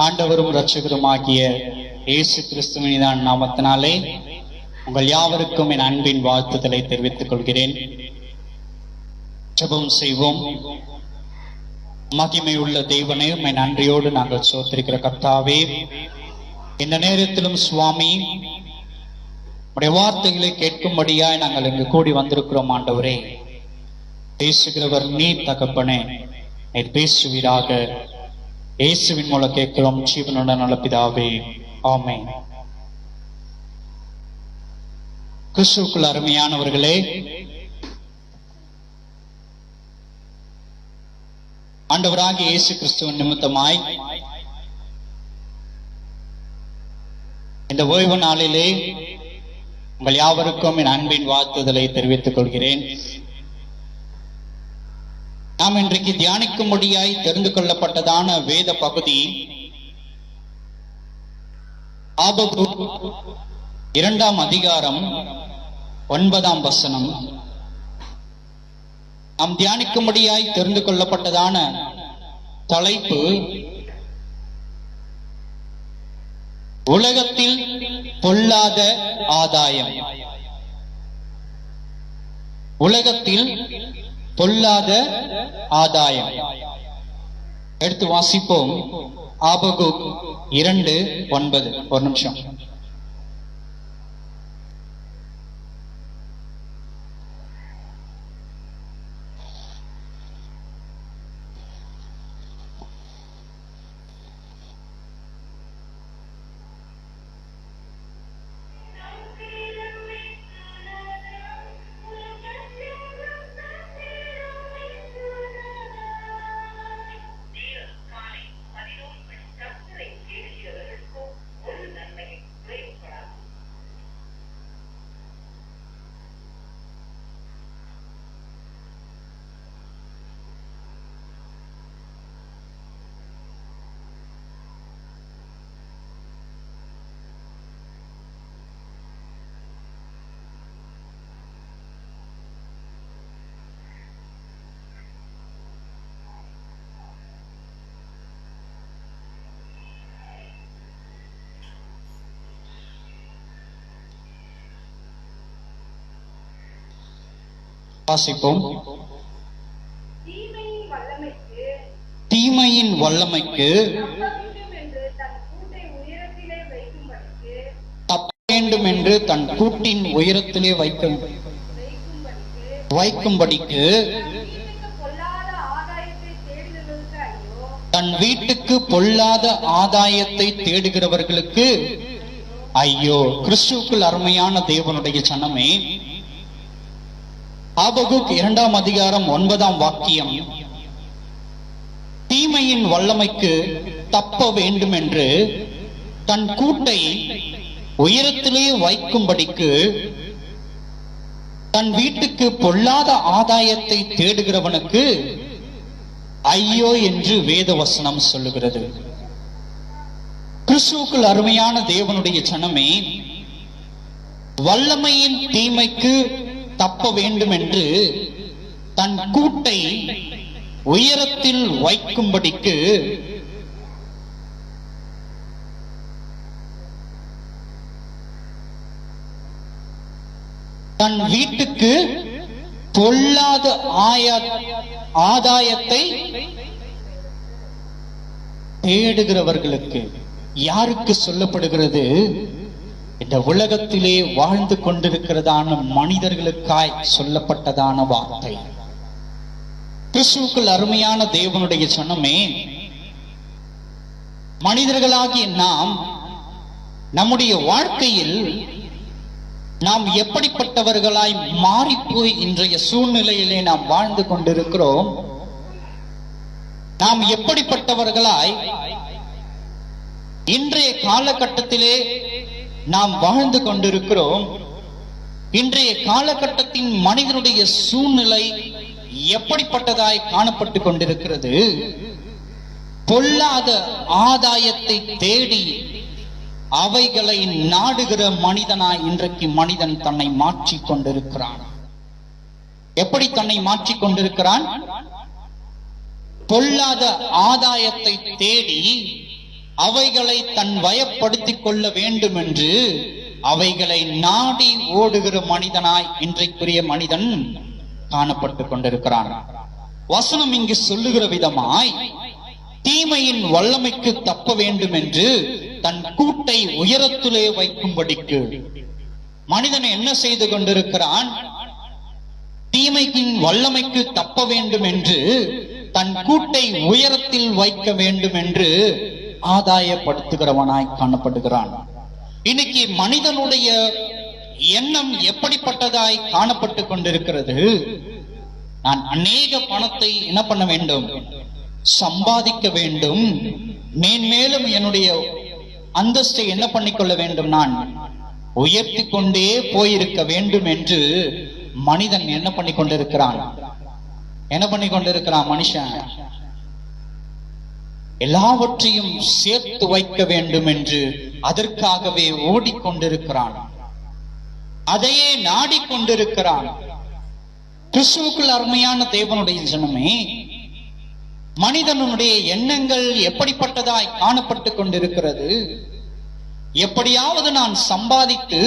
ஆண்டவரும் இரட்சகருமாகிய இயேசு கிறிஸ்துவின் நாமத்தினாலே உங்கள் யாவருக்கும் என் அன்பின் வாழ்த்துதலை தெரிவித்துக் கொள்கிறேன். ஜெபம் செய்வோம். மகிமை உள்ள தேவனே, உம்மை நன்றியோடு நாங்கள் சோத்திருக்கிற கர்த்தாவே, இந்த நேரத்திலும் சுவாமி உடைய வார்த்தைகளை கேட்கும்படியாய் நாங்கள் இங்கு கூடி வந்திருக்கிறோம். ஆண்டவரே, பேசுகிறவர் நீர் தகப்பனே, நீர் பேசுவீராக. இயேசுவின் மூலம் கேட்கிறோம் ஜீவனுள்ள நல்ல பிதாவே, ஆமென். கிறிஸ்துவுக்குள் அருமையானவர்களே, ஆண்டவராகிய இயேசு கிறிஸ்துவின் நிமித்தமாய் இந்த ஓய்வு நாளிலே உங்கள் யாவருக்கும் என் அன்பின் வாழ்த்துதலை தெரிவித்துக் கொள்கிறேன். நாம் இன்றைக்கு தியானிக்கும்படியாய் தெரிந்து கொள்ளப்பட்டதான வேத பகுதி ஆபகுக் 2ஆம் அதிகாரம் 9ஆம் வசனம். நாம் தியானிக்கும்படியாய் தெரிந்து கொள்ளப்பட்டதான தலைப்பு உலகத்தில் பொல்லாத ஆதாயம். உலகத்தில் பொல்லாத ஆதாயம். எடுத்து வாசிப்போம். ஆபகுக் 2:9. ஒரு நிமிஷம். வாசிப்போம். தீமையின் வல்லமைக்கு தப்ப வேண்டும் என்று தன் கூட்டின் உயரத்திலே வைக்கும்படிக்கு தன் வீட்டுக்கு பொல்லாத ஆதாயத்தை தேடுகிறவர்களுக்கு ஐயோ. கிறிஸ்துவுக்குள் அருமையான தேவனுடைய சனமே, ஆபகுக் 2ஆம் அதிகாரம் 9ஆம் வாக்கியம், தீமையின் வல்லமைக்கு தப்ப வேண்டும் என்று தன் கூட்டை உயரத்திலே வைக்கும்படிக்கு தன் வீட்டுக்கு பொல்லாத ஆதாயத்தை தேடுகிறவனுக்கு ஐயோ என்று வேத வசனம் சொல்லுகிறது. கிறிஸ்துவுக்குள் அருமையான தேவனுடைய சனமே, வல்லமையின் தீமைக்கு தப்ப வேண்டும் என்று தன் கூட்டை உயரத்தில் வைக்கும்படிக்கு தன் வீட்டுக்கு பொல்லாத ஆதாயத்தை தேடுகிறவர்களுக்கு. யாருக்கு சொல்லப்படுகிறது? இந்த உலகத்திலே வாழ்ந்து கொண்டிருக்கிறதான மனிதர்களுக்காய் சொல்லப்பட்டதான வார்த்தை. கிறிஸ்துவுக்குள் அருமையான தேவனுடைய சனமே, மனிதர்களாகிய நாம் நம்முடைய வாழ்க்கையில் நாம் எப்படிப்பட்டவர்களாய் மாறிப்போய் இன்றைய சூழ்நிலையிலே நாம் வாழ்ந்து கொண்டிருக்கிறோம். நாம் எப்படிப்பட்டவர்களாய் இன்றைய காலகட்டத்திலே நாம் வாழ்ந்து கொண்டிருக்கிறோம். இன்றைய காலகட்டத்தின் மனிதனுடைய சூழ்நிலை எப்படிப்பட்டதாய் காணப்பட்டு கொண்டிருக்கிறது? பொல்லாத ஆதாயத்தை தேடி அவைகளை நாடுகிற மனிதனாய் இன்றைக்கு மனிதன் தன்னை மாற்றிக் கொண்டிருக்கிறான். எப்படி தன்னை மாற்றிக் கொண்டிருக்கிறான்? பொல்லாத ஆதாயத்தை தேடி அவைகளை தன் வயப்படுத்திக் கொள்ள வேண்டும் என்று அவைகளை நாடி ஓடுகிற மனிதனாய் இன்றைக்குரிய மனிதன் காணப்பட்டு கொண்டிருக்கிறான். வசனம் இங்கு சொல்லுகிற விதமாய் தீமையின் வல்லமைக்கு தப்ப வேண்டும் என்று தன் கூட்டை உயரத்திலே வைக்கும்படிக்கு மனிதன் என்ன செய்து கொண்டிருக்கிறான்? தீமையின் வல்லமைக்கு தப்ப வேண்டும் என்று தன் கூட்டை உயரத்தில் வைக்க வேண்டும் என்று ஆதாயப்படுத்துகிறவனாய் காணப்படுகிறான். இன்னைக்கு மனிதனுடைய எண்ணம் எப்படிப்பட்டதாய் காணப்பட்டு கொண்டிருக்கிறது? நான் அநேக பணத்தை என்ன பண்ண வேண்டும்? சம்பாதிக்க வேண்டும். மேன்மேலும் என்னுடைய அந்தஸ்தை என்ன பண்ணிக்கொள்ள வேண்டும்? நான் உயர்த்தி கொண்டே போயிருக்க வேண்டும் என்று மனிதன் என்ன பண்ணி கொண்டிருக்கிறான்? என்ன பண்ணி கொண்டிருக்கிறான்? மனுஷன் எல்லாவற்றையும் சேர்த்து வைக்க வேண்டும் என்று அதற்காகவே ஓடிக்கொண்டிருக்கிறான். அதையே நாடிக்கொண்டிருக்கிறான். கிறிஸ்துவுக்குள் அருமையான தேவனுடைய ஜனமே, மனிதனுடைய எண்ணங்கள் எப்படிப்பட்டதாய் காணப்பட்டு கொண்டிருக்கிறது? எப்படியாவது நான் சம்பாதித்து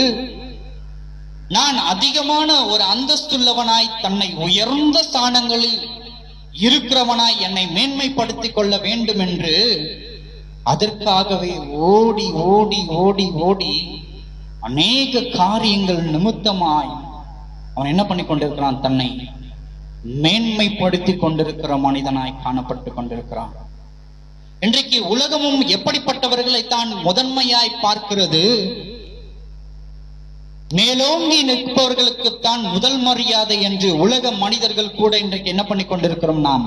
நான் அதிகமான ஒரு அந்தஸ்துள்ளவனாய், தன்னை உயர்ந்த ஸ்தானங்களில் இருக்கிறவனாய் என்னை மேன்மைப்படுத்திக் கொள்ள வேண்டும் என்று அதற்காகவே ஓடி ஓடி ஓடி ஓடி அநேக காரியங்கள் நிமித்தமாய் அவன் என்ன பண்ணி கொண்டிருக்கிறான்? தன்னை மேன்மைப்படுத்திக் கொண்டிருக்கிற மனிதனாய் காணப்பட்டு கொண்டிருக்கிறான். இன்றைக்கு உலகமும் எப்படிப்பட்டவர்களை தான் முதன்மையாய் பார்க்கிறது? மேலோங்கி நிற்பவர்களுக்குத்தான் முதல் மரியாதை என்று உலக மனிதர்கள் கூட இன்றைக்கு என்ன பண்ணி கொண்டிருக்கிறோம்? நாம்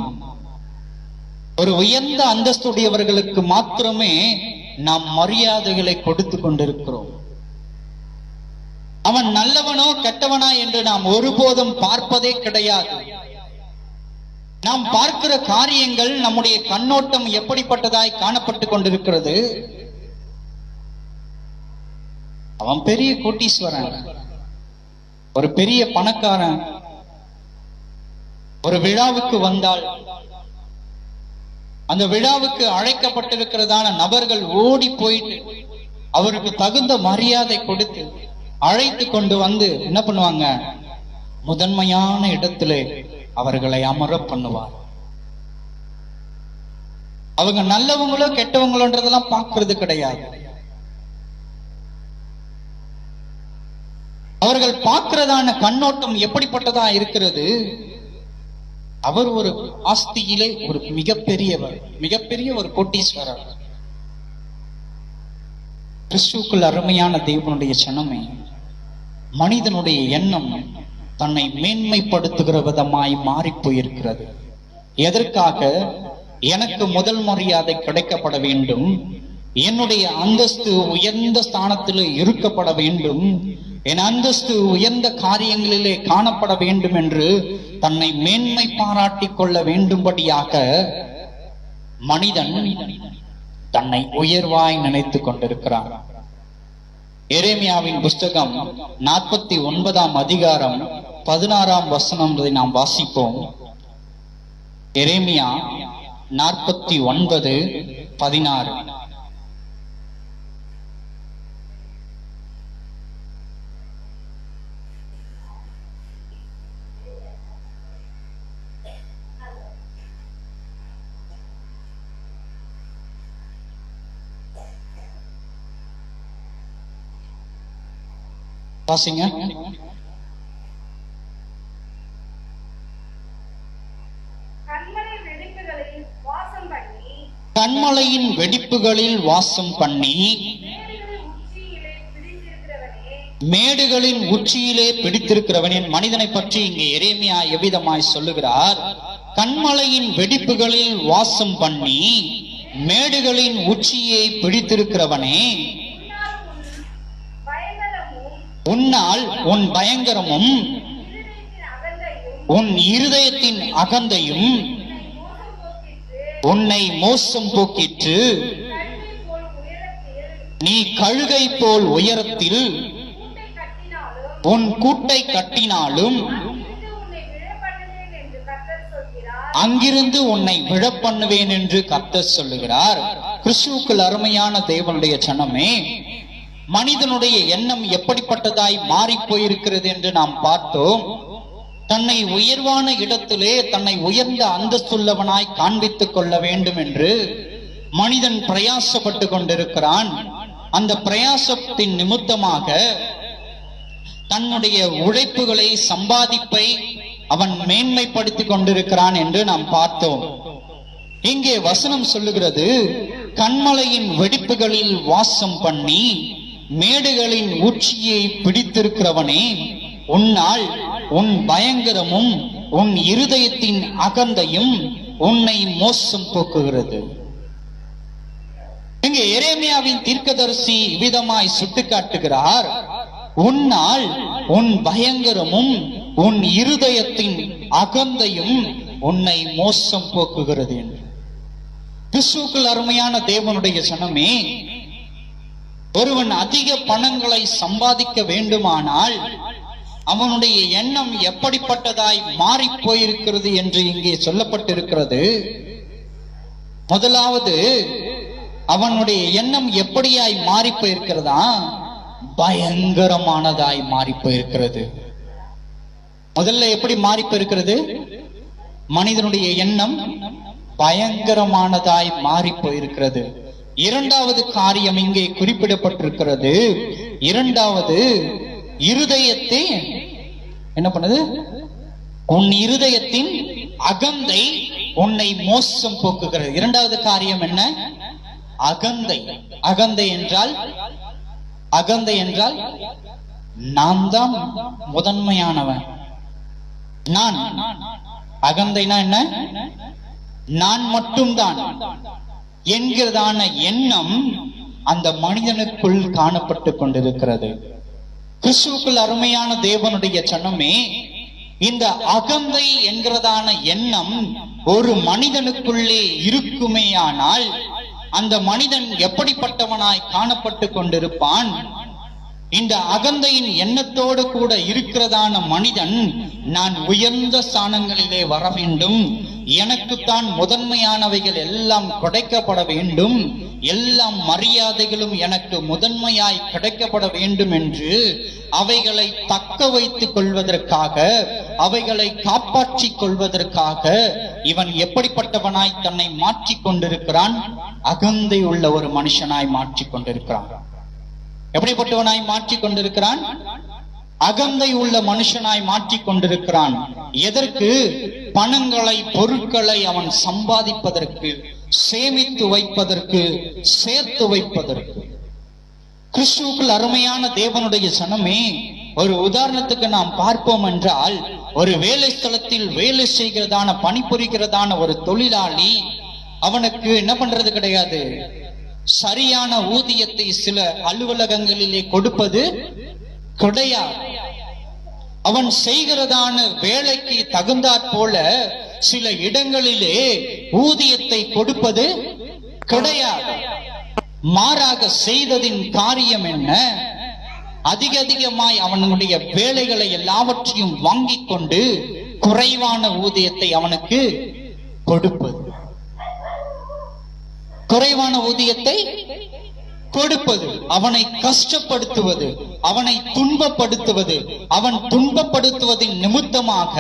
ஒரு உயர்ந்த அந்தஸ்துடையவர்களுக்கு மாத்திரமே நாம் மரியாதைகளை கொடுத்து கொண்டிருக்கிறோம். அவன் நல்லவனோ கெட்டவனா என்று நாம் ஒருபோதும் பார்ப்பதே கிடையாது. நாம் பார்க்கிற காரியங்கள், நம்முடைய கண்ணோட்டம் எப்படிப்பட்டதாய் காணப்பட்டு கொண்டிருக்கிறது? அவன் பெரிய கோட்டீஸ்வரன், ஒரு பெரிய பணக்காரன், ஒரு விழாவுக்கு வந்தால் அந்த விழாவுக்கு அழைக்கப்பட்டிருக்கிறதான நபர்கள் ஓடி போயிட்டு அவருக்கு தகுந்த மரியாதை கொடுத்து அழைத்து கொண்டு வந்து என்ன பண்ணுவாங்க? முதன்மையான இடத்திலே அவர்களை அமர பண்ணுவார். அவங்க நல்லவங்களோ கெட்டவங்களோன்றதெல்லாம் பார்க்கிறது கிடையாது. அவர்கள் பார்க்கிறதான கண்ணோட்டம் எப்படிப்பட்டதா இருக்கிறது? அவர் ஒரு ஆஸ்தியிலே ஒரு மிகப்பெரியவர், மிகப்பெரிய ஒரு கோட்டீஸ்வரர். கிறிஸ்துவுக்குள் அருமையான தேவனுடைய ஜனமே, மனிதனுடைய எண்ணம் தன்னை மேன்மைப்படுத்துகிற விதமாய் மாறி போயிருக்கிறது. எதற்காக? எனக்கு முதல் மரியாதை கிடைக்கப்பட வேண்டும், என்னுடைய அந்தஸ்து உயர்ந்த ஸ்தானத்தில் இருக்கப்பட வேண்டும், என் அந்தஸ்து உயர்ந்த காரியங்களிலே காணப்பட வேண்டும் என்று தன்னை மேன்மை பாராட்டிக் கொள்ள வேண்டும்படியாக மனிதன் தன்னை உயர்வாய் நினைத்துக் கொண்டிருக்கிறான். எரேமியாவின் புஸ்தகம் 49ஆம் அதிகாரம் 16ஆம் வசனம் நாம் வாசிப்போம். எரேமியா 49:16. வாசிங்க. கண்மலையின் வெடிப்புகளில் வாசம் பண்ணி மேடுகளின் உச்சியிலே பிடித்திருக்கிறவனே. மனிதனை பற்றி இங்கே எரேமியா எவ்விதமாய் சொல்லுகிறார்? கண்மலையின் வெடிப்புகளில் வாசம் பண்ணி மேடுகளின் உச்சியை பிடித்திருக்கிறவனே, உன்னால் உன் பயங்கரமும் உன் இருதயத்தின் அகந்தையும் உன்னை மோசம் போக்கிற்று. நீ கழுகை போல் உயரத்தில் உன் கூட்டை கட்டினாலும் அங்கிருந்து உன்னை விழப்பண்ணுவேன் என்று கர்த்தர் சொல்லுகிறார். கிறிஸ்துவுக்குள் அருமையான தேவனுடைய ஜனமே, மனிதனுடைய எண்ணம் எப்படிப்பட்டதாய் மாறி போயிருக்கிறது என்று நாம் பார்த்தோம். தன்னை உயர்வான இடத்திலே தன்னை உயர்ந்த அந்தஸ்துள்ளவனாய் காண்பித்துக் கொள்ள வேண்டும் என்று மனிதன் பிரயாசப்பட்டு கொண்டிருக்கிறான். அந்த பிரயாசத்தின் நிமித்தமாக தன்னுடைய உழைப்புகளை, சம்பாதிப்பை அவன் மேன்மைப்படுத்திக் கொண்டிருக்கிறான் என்று நாம் பார்த்தோம். இங்கே வசனம் சொல்லுகிறது, கண்மலையின் வெடிப்புகளில் வாசம் பண்ணி மேடுகளின் உச்சியை பிடித்திருக்கிறவனே, உன்னால் உன் பயங்கரமும் உன் இருதயத்தின் அகந்தையும் உன்னை மோசம் போக்குகிறது. இங்கே எரேமியாவின் தீர்க்கதரிசி விதமாய் சுட்டிக்காட்டுகிறார், உன்னால் உன் பயங்கரமும் உன் இருதயத்தின் அகந்தையும் உன்னை மோசம் போக்குகிறது என்று. கிறிஸ்துவுக்குள் அருமையான தேவனுடைய ஜனமே, ஒருவன் அதிக பணங்களை சம்பாதிக்க வேண்டுமானால் அவனுடைய எண்ணம் எப்படிப்பட்டதாய் மாறி போயிருக்கிறது என்று இங்கே சொல்லப்பட்டிருக்கிறது. முதலாவது, அவனுடைய எண்ணம் எப்படியாய் மாறி போயிருக்கிறதா? பயங்கரமானதாய் மாறி போயிருக்கிறது. முதல்ல எப்படி மாறி போயிருக்கிறது? மனிதனுடைய எண்ணம் பயங்கரமானதாய் மாறி போயிருக்கிறது. இரண்டாவது காரியம் இங்கே குறிப்பிடப்பட்டிருக்கிறது. இரண்டாவது, இருதயத்தை என்ன பண்ணது? உன் இருதயத்தின் அகந்தை உன்னை மோசம் போக்குகிறது. இரண்டாவது காரியம் என்ன? அகந்தை. அகந்தை என்றால் நான் தான் முதன்மையானவன். நான். அகந்தைனா என்ன? நான் மட்டும்தான் என்கிறதான எண்ணம் அந்த மனிதனுக்குள் காணப்பட்டு கொண்டிருக்கிறது. கிறிஸ்துவுக்குள் அருமையான தேவனுடைய ஜனமே, இந்த அகந்தை என்கிறதான எண்ணம் ஒரு மனிதனுக்குள்ளே இருக்குமேயானால் அந்த மனிதன் எப்படிப்பட்டவனாய் காணப்பட்டு கொண்டிருப்பான்? இந்த அகந்தையின் எண்ணத்தோடு கூட இருக்கிறதான மனிதன், நான் உயர்ந்த ஸ்தானங்களிலே வர வேண்டும், எனக்குத்தான் முதன்மையானவைகள் எல்லாம் கிடைக்கப்பட வேண்டும், எல்லாம் மரியாதைகளும் எனக்கு முதன்மையாய் கிடைக்கப்பட வேண்டும் என்று அவைகளை தக்க வைத்துக் கொள்வதற்காக, அவைகளை காப்பாற்றிக் கொள்வதற்காக இவன் எப்படிப்பட்டவனாய் தன்னை மாற்றிக் கொண்டிருக்கிறான்? அகந்தை உள்ள ஒரு மனுஷனாய் மாற்றிக் கொண்டிருக்கிறான். எப்படிப்பட்டவனாய் மாற்றிக் கொண்டிருக்கிறான்? அகந்தை உள்ள மனுஷனாய் மாற்றிக் கொண்டிருக்கிறான். எதற்கு? பணங்களை, பொருட்களை அவன் சம்பாதிப்பதற்கு, சேமித்து வைப்பதற்கு, சேர்த்து வைப்பதற்கு. கிறிஸ்துவுக்குள் அருமையான தேவனுடைய ஜனமே, ஒரு உதாரணத்துக்கு நாம் பார்ப்போம் என்றால், ஒரு வேலை ஸ்தலத்தில் வேலை செய்கிறதான, பணிபுரிகிறதான ஒரு தொழிலாளி, அவனுக்கு என்ன பண்றது கிடையாது, சரியான ஊதியத்தை சில அலுவலகங்களிலே கொடுப்பது கிடையாது. அவன் செய்கிறதான வேலைக்கு தகுந்தாற் போல சில இடங்களிலே ஊதியத்தை கொடுப்பது கிடையாது. மாறாக செய்ததின் காரியம் என்ன? அதிகமாய் அவனுடைய வேலைகளை எல்லாவற்றையும் வாங்கிக் கொண்டு குறைவான ஊதியத்தை அவனுக்கு கொடுப்பது. குறைவான ஊதியத்தை கொடுப்பது, அவனை கஷ்டப்படுத்துவது, அவனை துன்பப்படுத்துவது. அவன் துன்பப்படுத்துவதின் நிமித்தமாக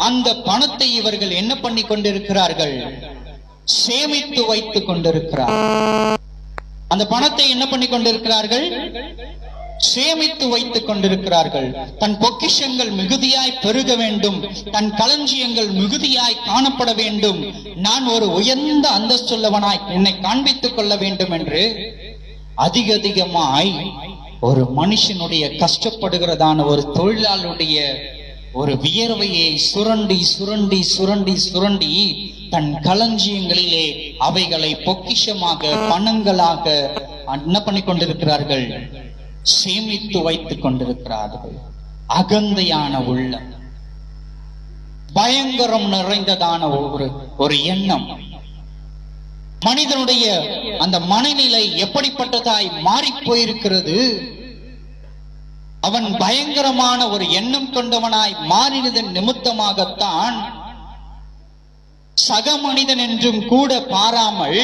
அந்த பணத்தை இவர்கள் என்ன பண்ணி கொண்டிருக்கிறார்கள்? சேமித்து வைத்துக் கொண்டிருக்கிறார்கள். அந்த பணத்தை என்ன பண்ணி கொண்டிருக்கிறார்கள்? சேமித்து வைத்துக் கொண்டிருக்கிறார்கள். தன் பொக்கிஷங்கள் மிகுதியாய் பெருக வேண்டும், தன் களஞ்சியங்கள் மிகுதியாய் காணப்பட வேண்டும், நான் ஒரு உயர்ந்த அந்தஸ்துள்ளவனாய் என்னை காண்பித்துக் கொள்ள வேண்டும் என்று அதிகமாய் ஒரு மனுஷனுடைய கஷ்டப்படுகிறதான ஒரு தொழிலாளருடைய ஒரு வியர்வையை சுரண்டி சுரண்டி சுரண்டி சுரண்டி தன் களஞ்சியங்களிலே அவைகளை பொக்கிஷமாக, பணங்களாக என்ன பண்ணி கொண்டிருக்கிறார்கள்? சேமித்து வைத்துக் கொண்டிருக்கிறார்கள். அகந்தையான உள்ளம், பயங்கரம் நிறைந்ததான ஒரு எண்ணம். மனிதனுடைய அந்த மனநிலை எப்படிப்பட்டதாய் மாறி போயிருக்கிறது? அவன் பயங்கரமான ஒரு எண்ணம் கொண்டவனாய் மாறினதன் நிமித்தமாகத்தான் சக மனிதன் என்றும் கூட பாராமல்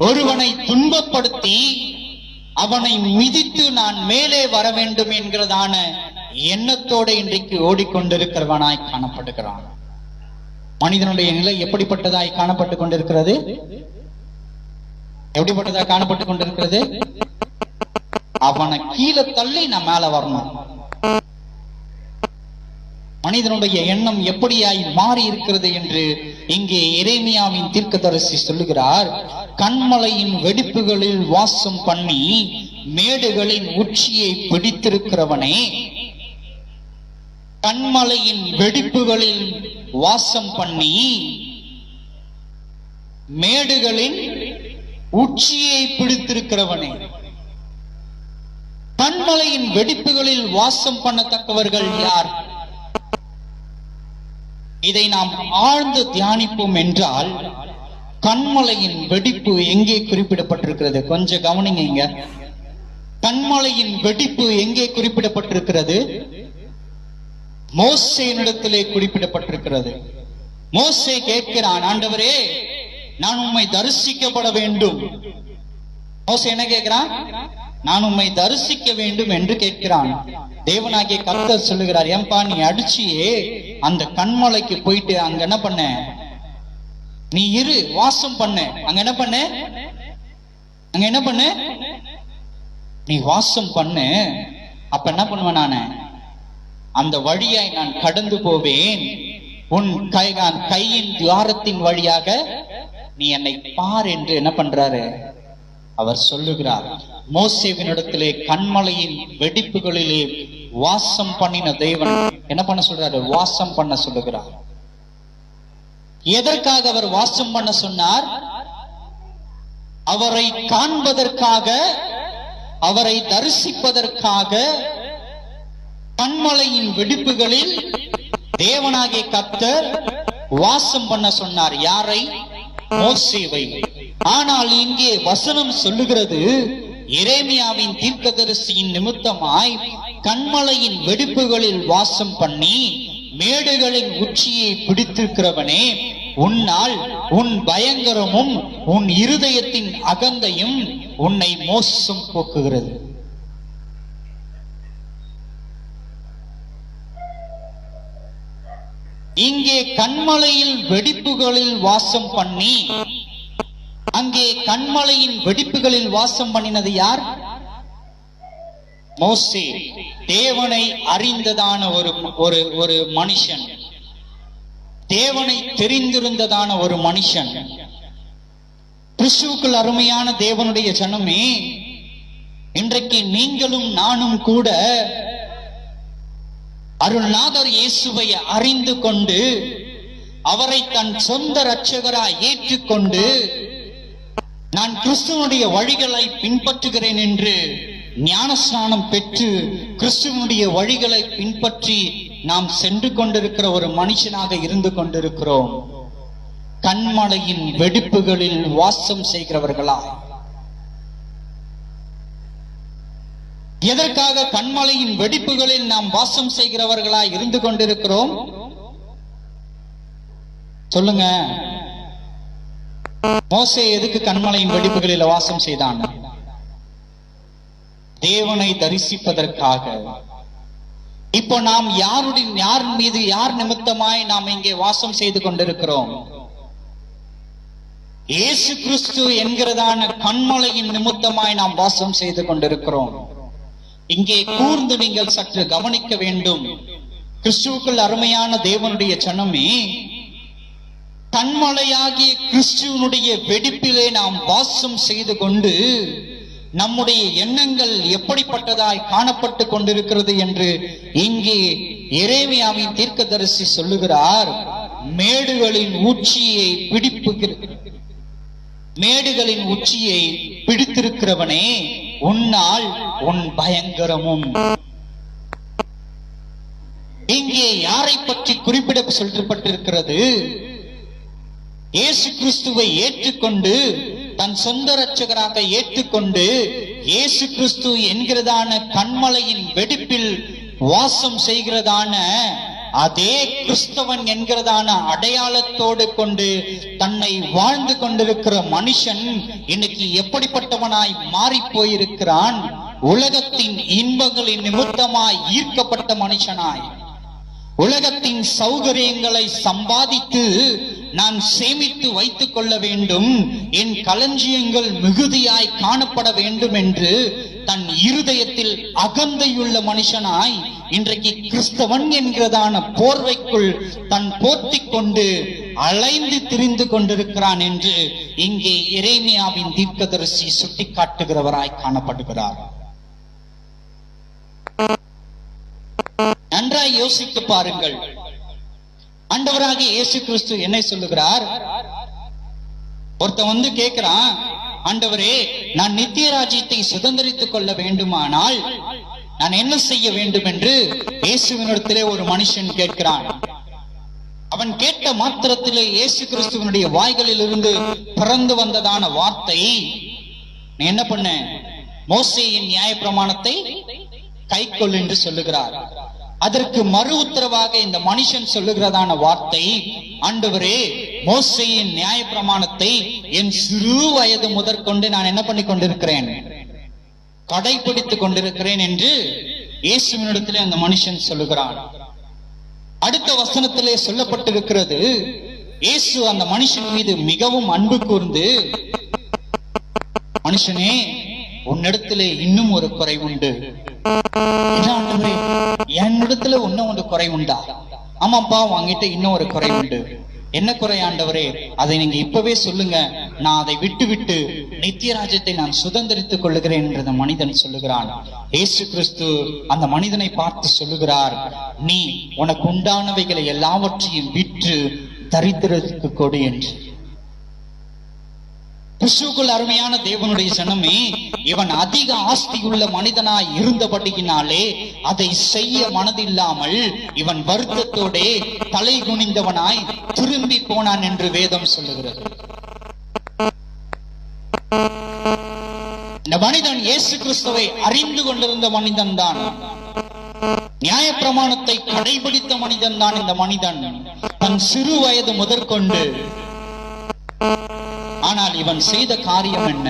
ஒருவனை துன்பப்படுத்தி அவனை மிதித்து நான் மேலே வர வேண்டும் என்கிறதான எண்ணத்தோடு இன்றைக்கு ஓடிக்கொண்டிருக்கிறவனாய் காணப்படுகிறான். மனிதனுடைய நிலை எப்படிப்பட்டதாய் காணப்பட்டுக் கொண்டிருக்கிறது? எப்படிப்பட்டதாய் காணப்பட்டுக் கொண்டிருக்கிறது? அவனை கீழே தள்ளி நான் மேல வரணும். மனிதனுடைய எண்ணம் எப்படியாய் மாறி இருக்கிறது என்று இங்கே எரேமியாவின் தீர்க்கதரிசி சொல்லுகிறார். கன்மலையின் வெடிப்புகளில் வாசம் பண்ணி மேடுகளின் உச்சியை பிடித்திருக்கிறவனே, கன்மலையின் வெடிப்புகளில் வாசம் பண்ணி மேடுகளின் உச்சியை பிடித்திருக்கிறவனே. கன்மலையின் வெடிப்புகளில் வாசம் பண்ணத்தக்கவர்கள் யார்? இதை நாம் ஆழ்ந்து தியானிப்போம் என்றால், கன்மலையின் வெடிப்பு எங்கே குறிப்பிடப்பட்டிருக்கிறது? கொஞ்சம் கவனிங்க. இங்க கன்மலையின் வெடிப்பு எங்கே குறிப்பிடப்பட்டிருக்கிறது? மோசேயினிடத்திலே குறிப்பிடப்பட்டிருக்கிறது. மோசே கேட்கிறான், ஆண்டவரே நான் உம்மை தரிசிக்கப்பட வேண்டும். மோசே என்ன கேட்கிறான்? நான் உம்மை தரிசிக்க வேண்டும் என்று கேட்கிறான். தேவனாகிய கர்த்தர் சொல்லுகிறார், ஏன்பா நீ அடிச்சியே அந்த கன்மலைக்கு போயிட்டு அங்க என்ன பண்ண? நீ இரு, வாசம் பண்ண. அங்க என்ன பண்ண? அங்க என்ன பண்ண? நீ வாசம் பண்ணு. அப்ப என்ன பண்ணுவேன்? நானு அந்த வழியாய் நான் கடந்து போவேன். உன் கையின் துவாரத்தின் வழியாக நீ என்னை பார் என்று என்ன பண்றாரு அவர் சொல்லுகிறார். மோசேவினிடத்திலே கன்மலையின் வெடிப்புகளிலே வாசம் பண்ணின தேவன் என்ன பண்ண சொல்றாரு? வாசம் பண்ண சொல்லுகிறார். எதற்காக அவர் வாசம் பண்ண சொன்னார்? அவரை காண்பதற்காக, அவரை தரிசிப்பதற்காக கன்மலையின் வெடிப்புகளில் தேவனாகிய கர்த்தர் வாசம் பண்ண சொன்னார். யாரை? மோசேவை. ஆனால் இங்கே வசனம் சொல்லுகிறது, எரேமியாவின் தீர்க்கதரிசியின் நிமித்தமாய் கன்மலையின் வெடிப்புகளில் வாசம் பண்ணி மேடுகளின் உச்சியை பிடித்திருக்கிறவனே, உன்னால் உன் பயங்கரமும் உன் இருதயத்தின் அகந்தையும் உன்னை மோசம் போக்குகிறது. இங்கே கன்மலையில் வெடிப்புகளில் வாசம் பண்ணி, அங்கே கன்மலையின் வெடிப்புகளில் வாசம் பண்ணினது யார்? மோசே. தேவனை அறிந்ததான ஒரு மனுஷன், தேவனை தெரிந்திருந்ததான ஒரு மனுஷன். கிறிஸ்துவுக்குள் அருமையான தேவனுடைய ஜனமே, இன்றைக்கு நீங்களும் நானும் கூட அருள்நாதர் இயேசுவை அறிந்து கொண்டு அவரை தன் சொந்த இரட்சகராய் ஏற்றுக்கொண்டு நான் கிறிஸ்துவனுடைய வழிகளை பின்பற்றுகிறேன் என்று ஞானஸ்நானம் பெற்று கிறிஸ்துவனுடைய வழிகளை பின்பற்றி நாம் சென்று கொண்டிருக்கிற ஒரு மனுஷனாக இருந்து கொண்டிருக்கிறோம். கன்மலையின் வெடிப்புகளில் வாசம் செய்கிறவர்களா? எதற்காக கன்மலையின் வெடிப்புகளில் நாம் வாசம் செய்கிறவர்களா இருந்து கொண்டிருக்கிறோம்? சொல்லுங்க. மோசே எதுக்கு கன்மலையின் வெடிப்புகளில் வாசம் செய்தான்? தேவனை தரிசிப்பதற்காக. இப்போ நாம் யார் மீது, யார் நிமித்தமாய் நாம் இங்கே வாசம் செய்து கொண்டிருக்கிறோம்? இயேசு கிறிஸ்து என்கிறதான கன்மலையின் நிமித்தமாய் நாம் வாசம் செய்து கொண்டிருக்கிறோம். இங்கே கூர்ந்து நீங்கள் சற்று கவனிக்க வேண்டும். கிறிஸ்துவுக்குள் அருமையான தேவனுடைய ஜனமே, கன்மலையாகிய கிறிஸ்துவனுடைய வெடிப்பிலே நாம் வாசம் செய்து கொண்டு நம்முடைய எண்ணங்கள் எப்படிப்பட்டதாய் காணப்பட்டு கொண்டிருக்கிறது என்று இங்கே எரேமியாவின் தீர்க்கதரிசி சொல்லுகிறார். மேடுகளின் உச்சியை பிடித்திருக்கிறவனே, உன்னால் உன் பயங்கரமும். இங்கே யாரை பற்றி குறிப்பிட சொல்லப்பட்டிருக்கிறது? இயேசு கிறிஸ்துவை ஏற்றுக்கொண்டு தன் சொந்த இரட்சகராக ஏற்றுக்கொண்டு இயேசு கிறிஸ்து என்கிறதான கன்மலையின் வெடிப்பில் வாசம் செய்கிறதான அதே கிறிஸ்தவன் என்கிறதான அடையாளத்தோடு கொண்டு தன்னை வாழ்ந்து கொண்டிருக்கிற மனுஷன் இன்னைக்கு எப்படிப்பட்டவனாய் மாறி போயிருக்கிறான்? உலகத்தின் இன்பங்களின் நிமித்தமாய் ஈர்க்கப்பட்ட மனுஷனாய், உலகத்தின் சௌகரியங்களை சம்பாதித்து நான் சேமித்து வைத்துக் கொள்ள வேண்டும், என் களஞ்சியங்கள் மிகுதியாய் காணப்பட வேண்டும் என்று தன் இருதயத்தில் அகந்தையுள்ள மனுஷனாய் இன்றைக்கு கிறிஸ்தவன் என்கிறதான போர்வைக்குள் தன் போர்த்திக் கொண்டு அலைந்து திரிந்து கொண்டிருக்கிறான் என்று இங்கே எரேமியாவின் தீர்க்கதரிசி சுட்டிக்காட்டுகிறவராய் காணப்படுகிறார். நன்றாய் யோசித்து பாருங்கள். ஆண்டவராகிய இயேசு கிறிஸ்து என்ன சொல்லுகிறார்? ஒருத்தன் வந்து கேட்கிறான், ஆண்டவரே, நான் நித்திய ராஜ்யத்தை சுதந்திரித்துக் கொள்ள வேண்டுமானால் நான் என்ன செய்ய வேண்டும் என்று இயேசுவினிடத்திலே ஒரு மனுஷன் கேட்கிறான். அவன் கேட்ட மாத்திரத்திலே இயேசு கிறிஸ்துவனுடைய வாய்களில் இருந்து பிறந்து வந்ததான வார்த்தை, நீ என்ன பண்ண? மோசேயின் நியாயப்பிரமாணத்தை கைக்கொள் என்று சொல்லுகிறார். அதற்கு மறு உத்தரவாக இந்த மனுஷன் சொல்லுகிறதான வார்த்தை, ஆண்டவரே, மோசேயின் நியாயப்பிரமாணத்தை என் சிறு வயது முதற்கொண்டு நான் என்ன பண்ணி கொண்டிருக்கிறேன்? கடைபிடித்துக் கொண்டிருக்கிறேன் என்று இயேசுவினிடத்திலே அந்த மனுஷன் சொல்லுகிறான். அடுத்த வசனத்திலே சொல்லப்பட்டிருக்கிறது, இயேசு அந்த மனுஷன் மீது மிகவும் அன்பு கூர்ந்து, மனுஷனே, உன்னிடத்திலே இன்னும் ஒரு குறை உண்டு. என்னிடத்துல இன்னும் ஒரு குறை உண்டா? ஆமாப்பா, வாங்கிட்டு இன்னும் ஒரு குறை உண்டு. என்ன குறை ஆண்டவரே? அதை நீங்க இப்பவே சொல்லுங்க, நான் அதை விட்டு விட்டு நித்திய ராஜ்யத்தை நான் சுதந்திரித்துக் கொள்ளுகிறேன் என்று அந்த மனிதன் சொல்லுகிறான். இயேசு கிறிஸ்து அந்த மனிதனை பார்த்து சொல்லுகிறார், நீ உனக்கு உண்டானவைகளை எல்லாவற்றையும் விற்று தரித்திரத்துக்கு கொடு என்று. கிறிஸ்துவுக்குள் அருமையான தேவனுடைய ஜனமே, இவன் அதிக ஆஸ்தியுள்ள மனிதனாய் இருந்தபடியினாலே அதை செய்ய மனதில்லாமல் இவன் வருத்தத்தோட தலை குனிந்தவனாய் திரும்பி போனான் என்று வேதம் சொல்லுகிறது. இந்த மனிதன் இயேசு கிறிஸ்துவை அறிந்து கொண்டிருந்த மனிதன் தான், நியாயப்பிரமாணத்தை கடைபிடித்த மனிதன் தான் இந்த மனிதன், தன் சிறு வயது முதற்கொண்டு. ஆனால் இவன் செய்த காரியம் என்ன?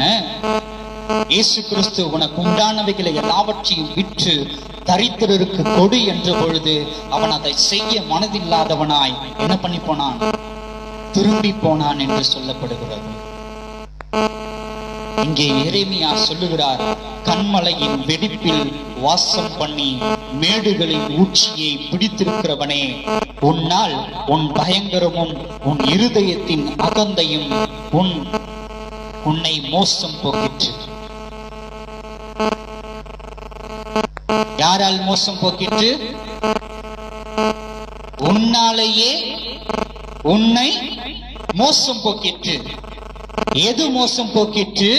இயேசு கிறிஸ்து உனக்கு உண்டானவைகளை எல்லாவற்றையும் விற்று தரித்திரருக்கு கொடு என்ற பொழுது அவன் அதை செய்ய மனதில்லாதவனாய் என்ன பண்ணி போனான்? திரும்பி போனான் என்று சொல்லப்படுகிறது. இங்கே எரேமியா சொல்லுகிறார், கன்மலையின் வெடிப்பில் வாசம் பண்ணி மேடுகளின் ஊற்றியை பிடித்திருக்கிறவனே, உன்னால் உன் பயங்கரமும் உன் இருதயத்தின் அகந்தையும் உன்னை மோசம் போக்கிற்று. யாரால் மோசம் போக்கிற்று? உன்னாலேயே உன்னை மோசம் போக்கிற்று. எது மோசம் போக்கிற்று?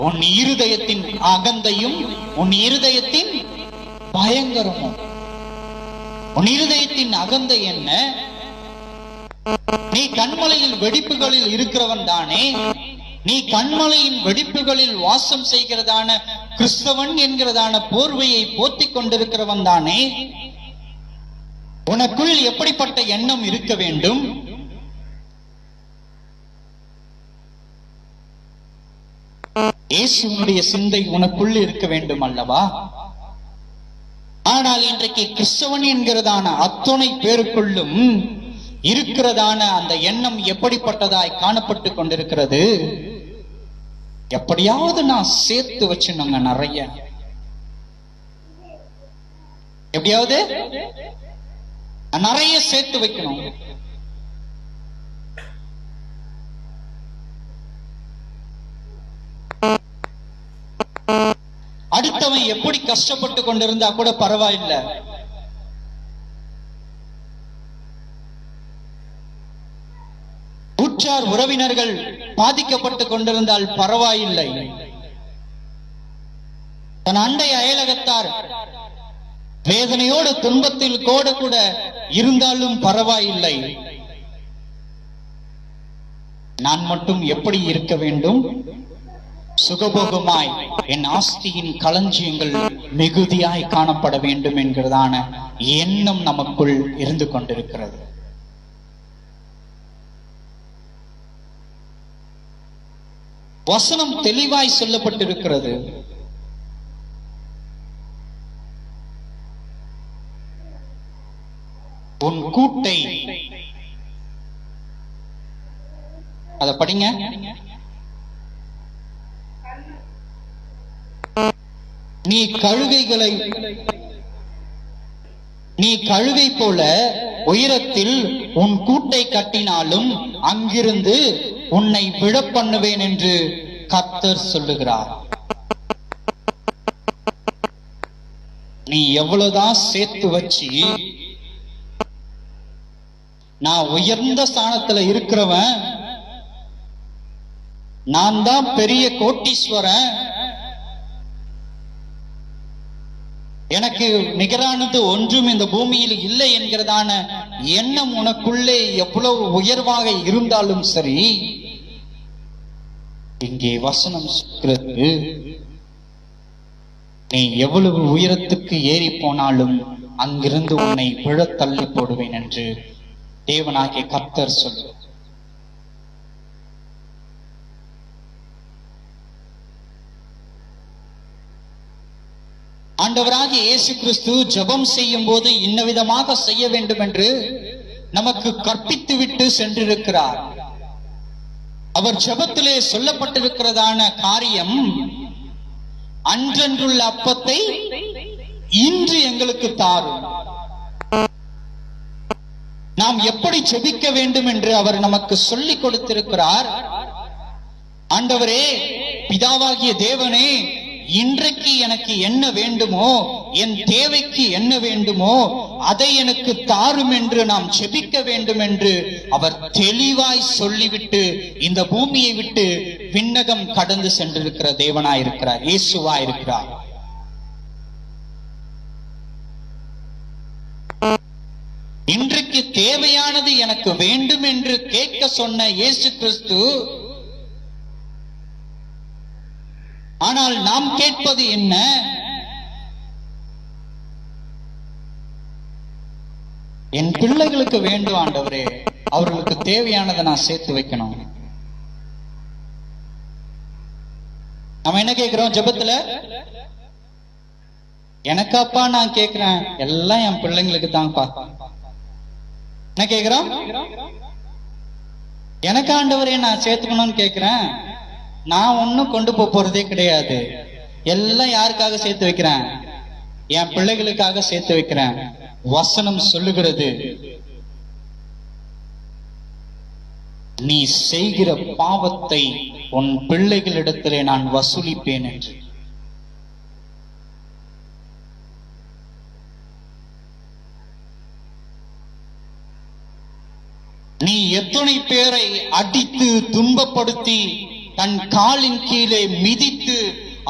உன் இருதயத்தின் அகந்தையும் உன் இருதயத்தின் பயங்கரமும். உன் இருதயத்தின் அகந்தை என்ன? நீ கன்மலையில் வெடிப்புகளில் இருக்கிறவன் தானே. நீ கன்மலையின் வெடிப்புகளில் வாசம் செய்கிறதான கிறிஸ்தவன் என்கிறதான போர்வையை போத்திக் கொண்டிருக்கிறவன் தானே. உனக்குள் எப்படிப்பட்ட எண்ணம் இருக்க வேண்டும்? இயேசுவினுடைய சிந்தை உனக்குள் இருக்க வேண்டும் அல்லவா? ஆனால் இன்றைக்கு கிறிஸ்தவன் என்கிறதான அத்தனை பேருக்குள்ளும் இருக்கிறதான அந்த எண்ணம் எப்படிப்பட்டதாய் காணப்பட்டு கொண்டிருக்கிறது? எப்படியாவது நான் சேர்த்து வச்சுனுங்க நிறைய, எப்படியாவது நிறைய சேர்த்து வைக்கணும். அடுத்தவன் எப்படி கஷ்டப்பட்டு கொண்டிருந்தா கூட பரவாயில்லை, உற்றார் உறவினர்கள் பாதிக்கப்பட்டு கொண்டிருந்தால் பரவாயில்லை, தன் அண்டை அயலகத்தார் வேதனையோடு துன்பத்தில் கூட இருந்தாலும் பரவாயில்லை. நான் மட்டும் எப்படி இருக்க வேண்டும்? சுகபோகமாய் என் ஆஸ்தியின் களஞ்சியங்கள் மிகுதியாய் காணப்பட வேண்டும் என்கிறதான எண்ணம் நமக்குள் இருந்து கொண்டிருக்கிறது. வசனம் தெளிவாய் சொல்லப்பட்டிருக்கிறது. உன் கூட்டை, அத படிங்க. நீ கழுகை போல உயரத்தில் உன் கூட்டை கட்டினாலும் அங்கிருந்து உன்னை விழப் பண்ணுவேன் என்று கர்த்தர் சொல்லுகிறார். நீ எவ்வளவுதான் சேர்த்து வச்சு நான் உயர்ந்த ஸ்தானத்துல இருக்கிறவன், நான் தான் பெரிய கோட்டீஸ்வரன், எனக்கு நிகரானது ஒன்றும் இந்த பூமியில் இல்லை என்கிறதான எண்ணம் உனக்குள்ளே எவ்வளவு உயர்வாக இருந்தாலும் சரி, இங்கே வசனம் சொல்கிறது, நீ எவ்வளவு உயரத்துக்கு ஏறி போனாலும் அங்கிருந்து உன்னை விழத் தள்ளி போடுவேன் என்று தேவனாகிய கர்த்தர் சொல்லு. ஆண்டவராகிய இயேசு கிறிஸ்து ஜெபம் செய்யும் போது இன்ன விதமாக செய்ய வேண்டும் என்று நமக்கு கற்பித்து விட்டு சென்றிருக்கிறார். அவர் ஜெபத்திலே சொல்லப்பட்டிருக்கிறதான காரியம், அன்றன்றுள்ள அப்பத்தை இன்று எங்களுக்கு தாரும். நாம் எப்படி ஜெபிக்க வேண்டும் என்று அவர் நமக்கு சொல்லிக் கொடுத்திருக்கிறார். ஆண்டவரே, பிதாவாகிய தேவனே, இன்றைக்கு எனக்கு என்ன வேண்டுமோ, என் தேவைக்கு என்ன வேண்டுமோ அதை எனக்கு தாரும் என்று நாம் ஜெபிக்க வேண்டும் என்று அவர் தெளிவாய் சொல்லிவிட்டு இந்த பூமியை விட்டு விண்ணகம் கடந்து சென்றிருக்கிற தேவனாயிருக்கிறார், இயேசுவாயிருக்கிறார். இன்றைக்கு தேவையானது எனக்கு வேண்டும் என்று கேட்க சொன்ன இயேசு கிறிஸ்து, ஆனால் நாம் கேட்பது என்ன? என் பிள்ளைகளுக்கு வேண்டும் ஆண்டவரே, அவர்களுக்கு தேவையானதை நான் சேர்த்து வைக்கணும். நம்ம என்ன கேட்கிறோம் ஜெபத்துல? எனக்காப்பா நான் கேட்கிறேன், எல்லாம் என் பிள்ளைங்களுக்கு தான்ப்பா. என்ன கேட்கிறோம்? எனக்கு ஆண்டவரே நான் சேர்த்துக்கணும்னு கேட்கிறேன். நான் ஒன்னும் கொண்டு போறதே கிடையாது. எல்லாம் யாருக்காக சேர்த்து வைக்கிறேன்? என் பிள்ளைகளுக்காக சேர்த்து வைக்கிறேன். வசனம் சொல்லுகிறது, நீ செய்கிற பாவத்தை உன் பிள்ளைகளிடத்திலே நான் வசூலிப்பேன் என்று. நீ எத்தனை பேரை அடித்து துன்பப்படுத்தி தன் காலின் கீழே மிதித்து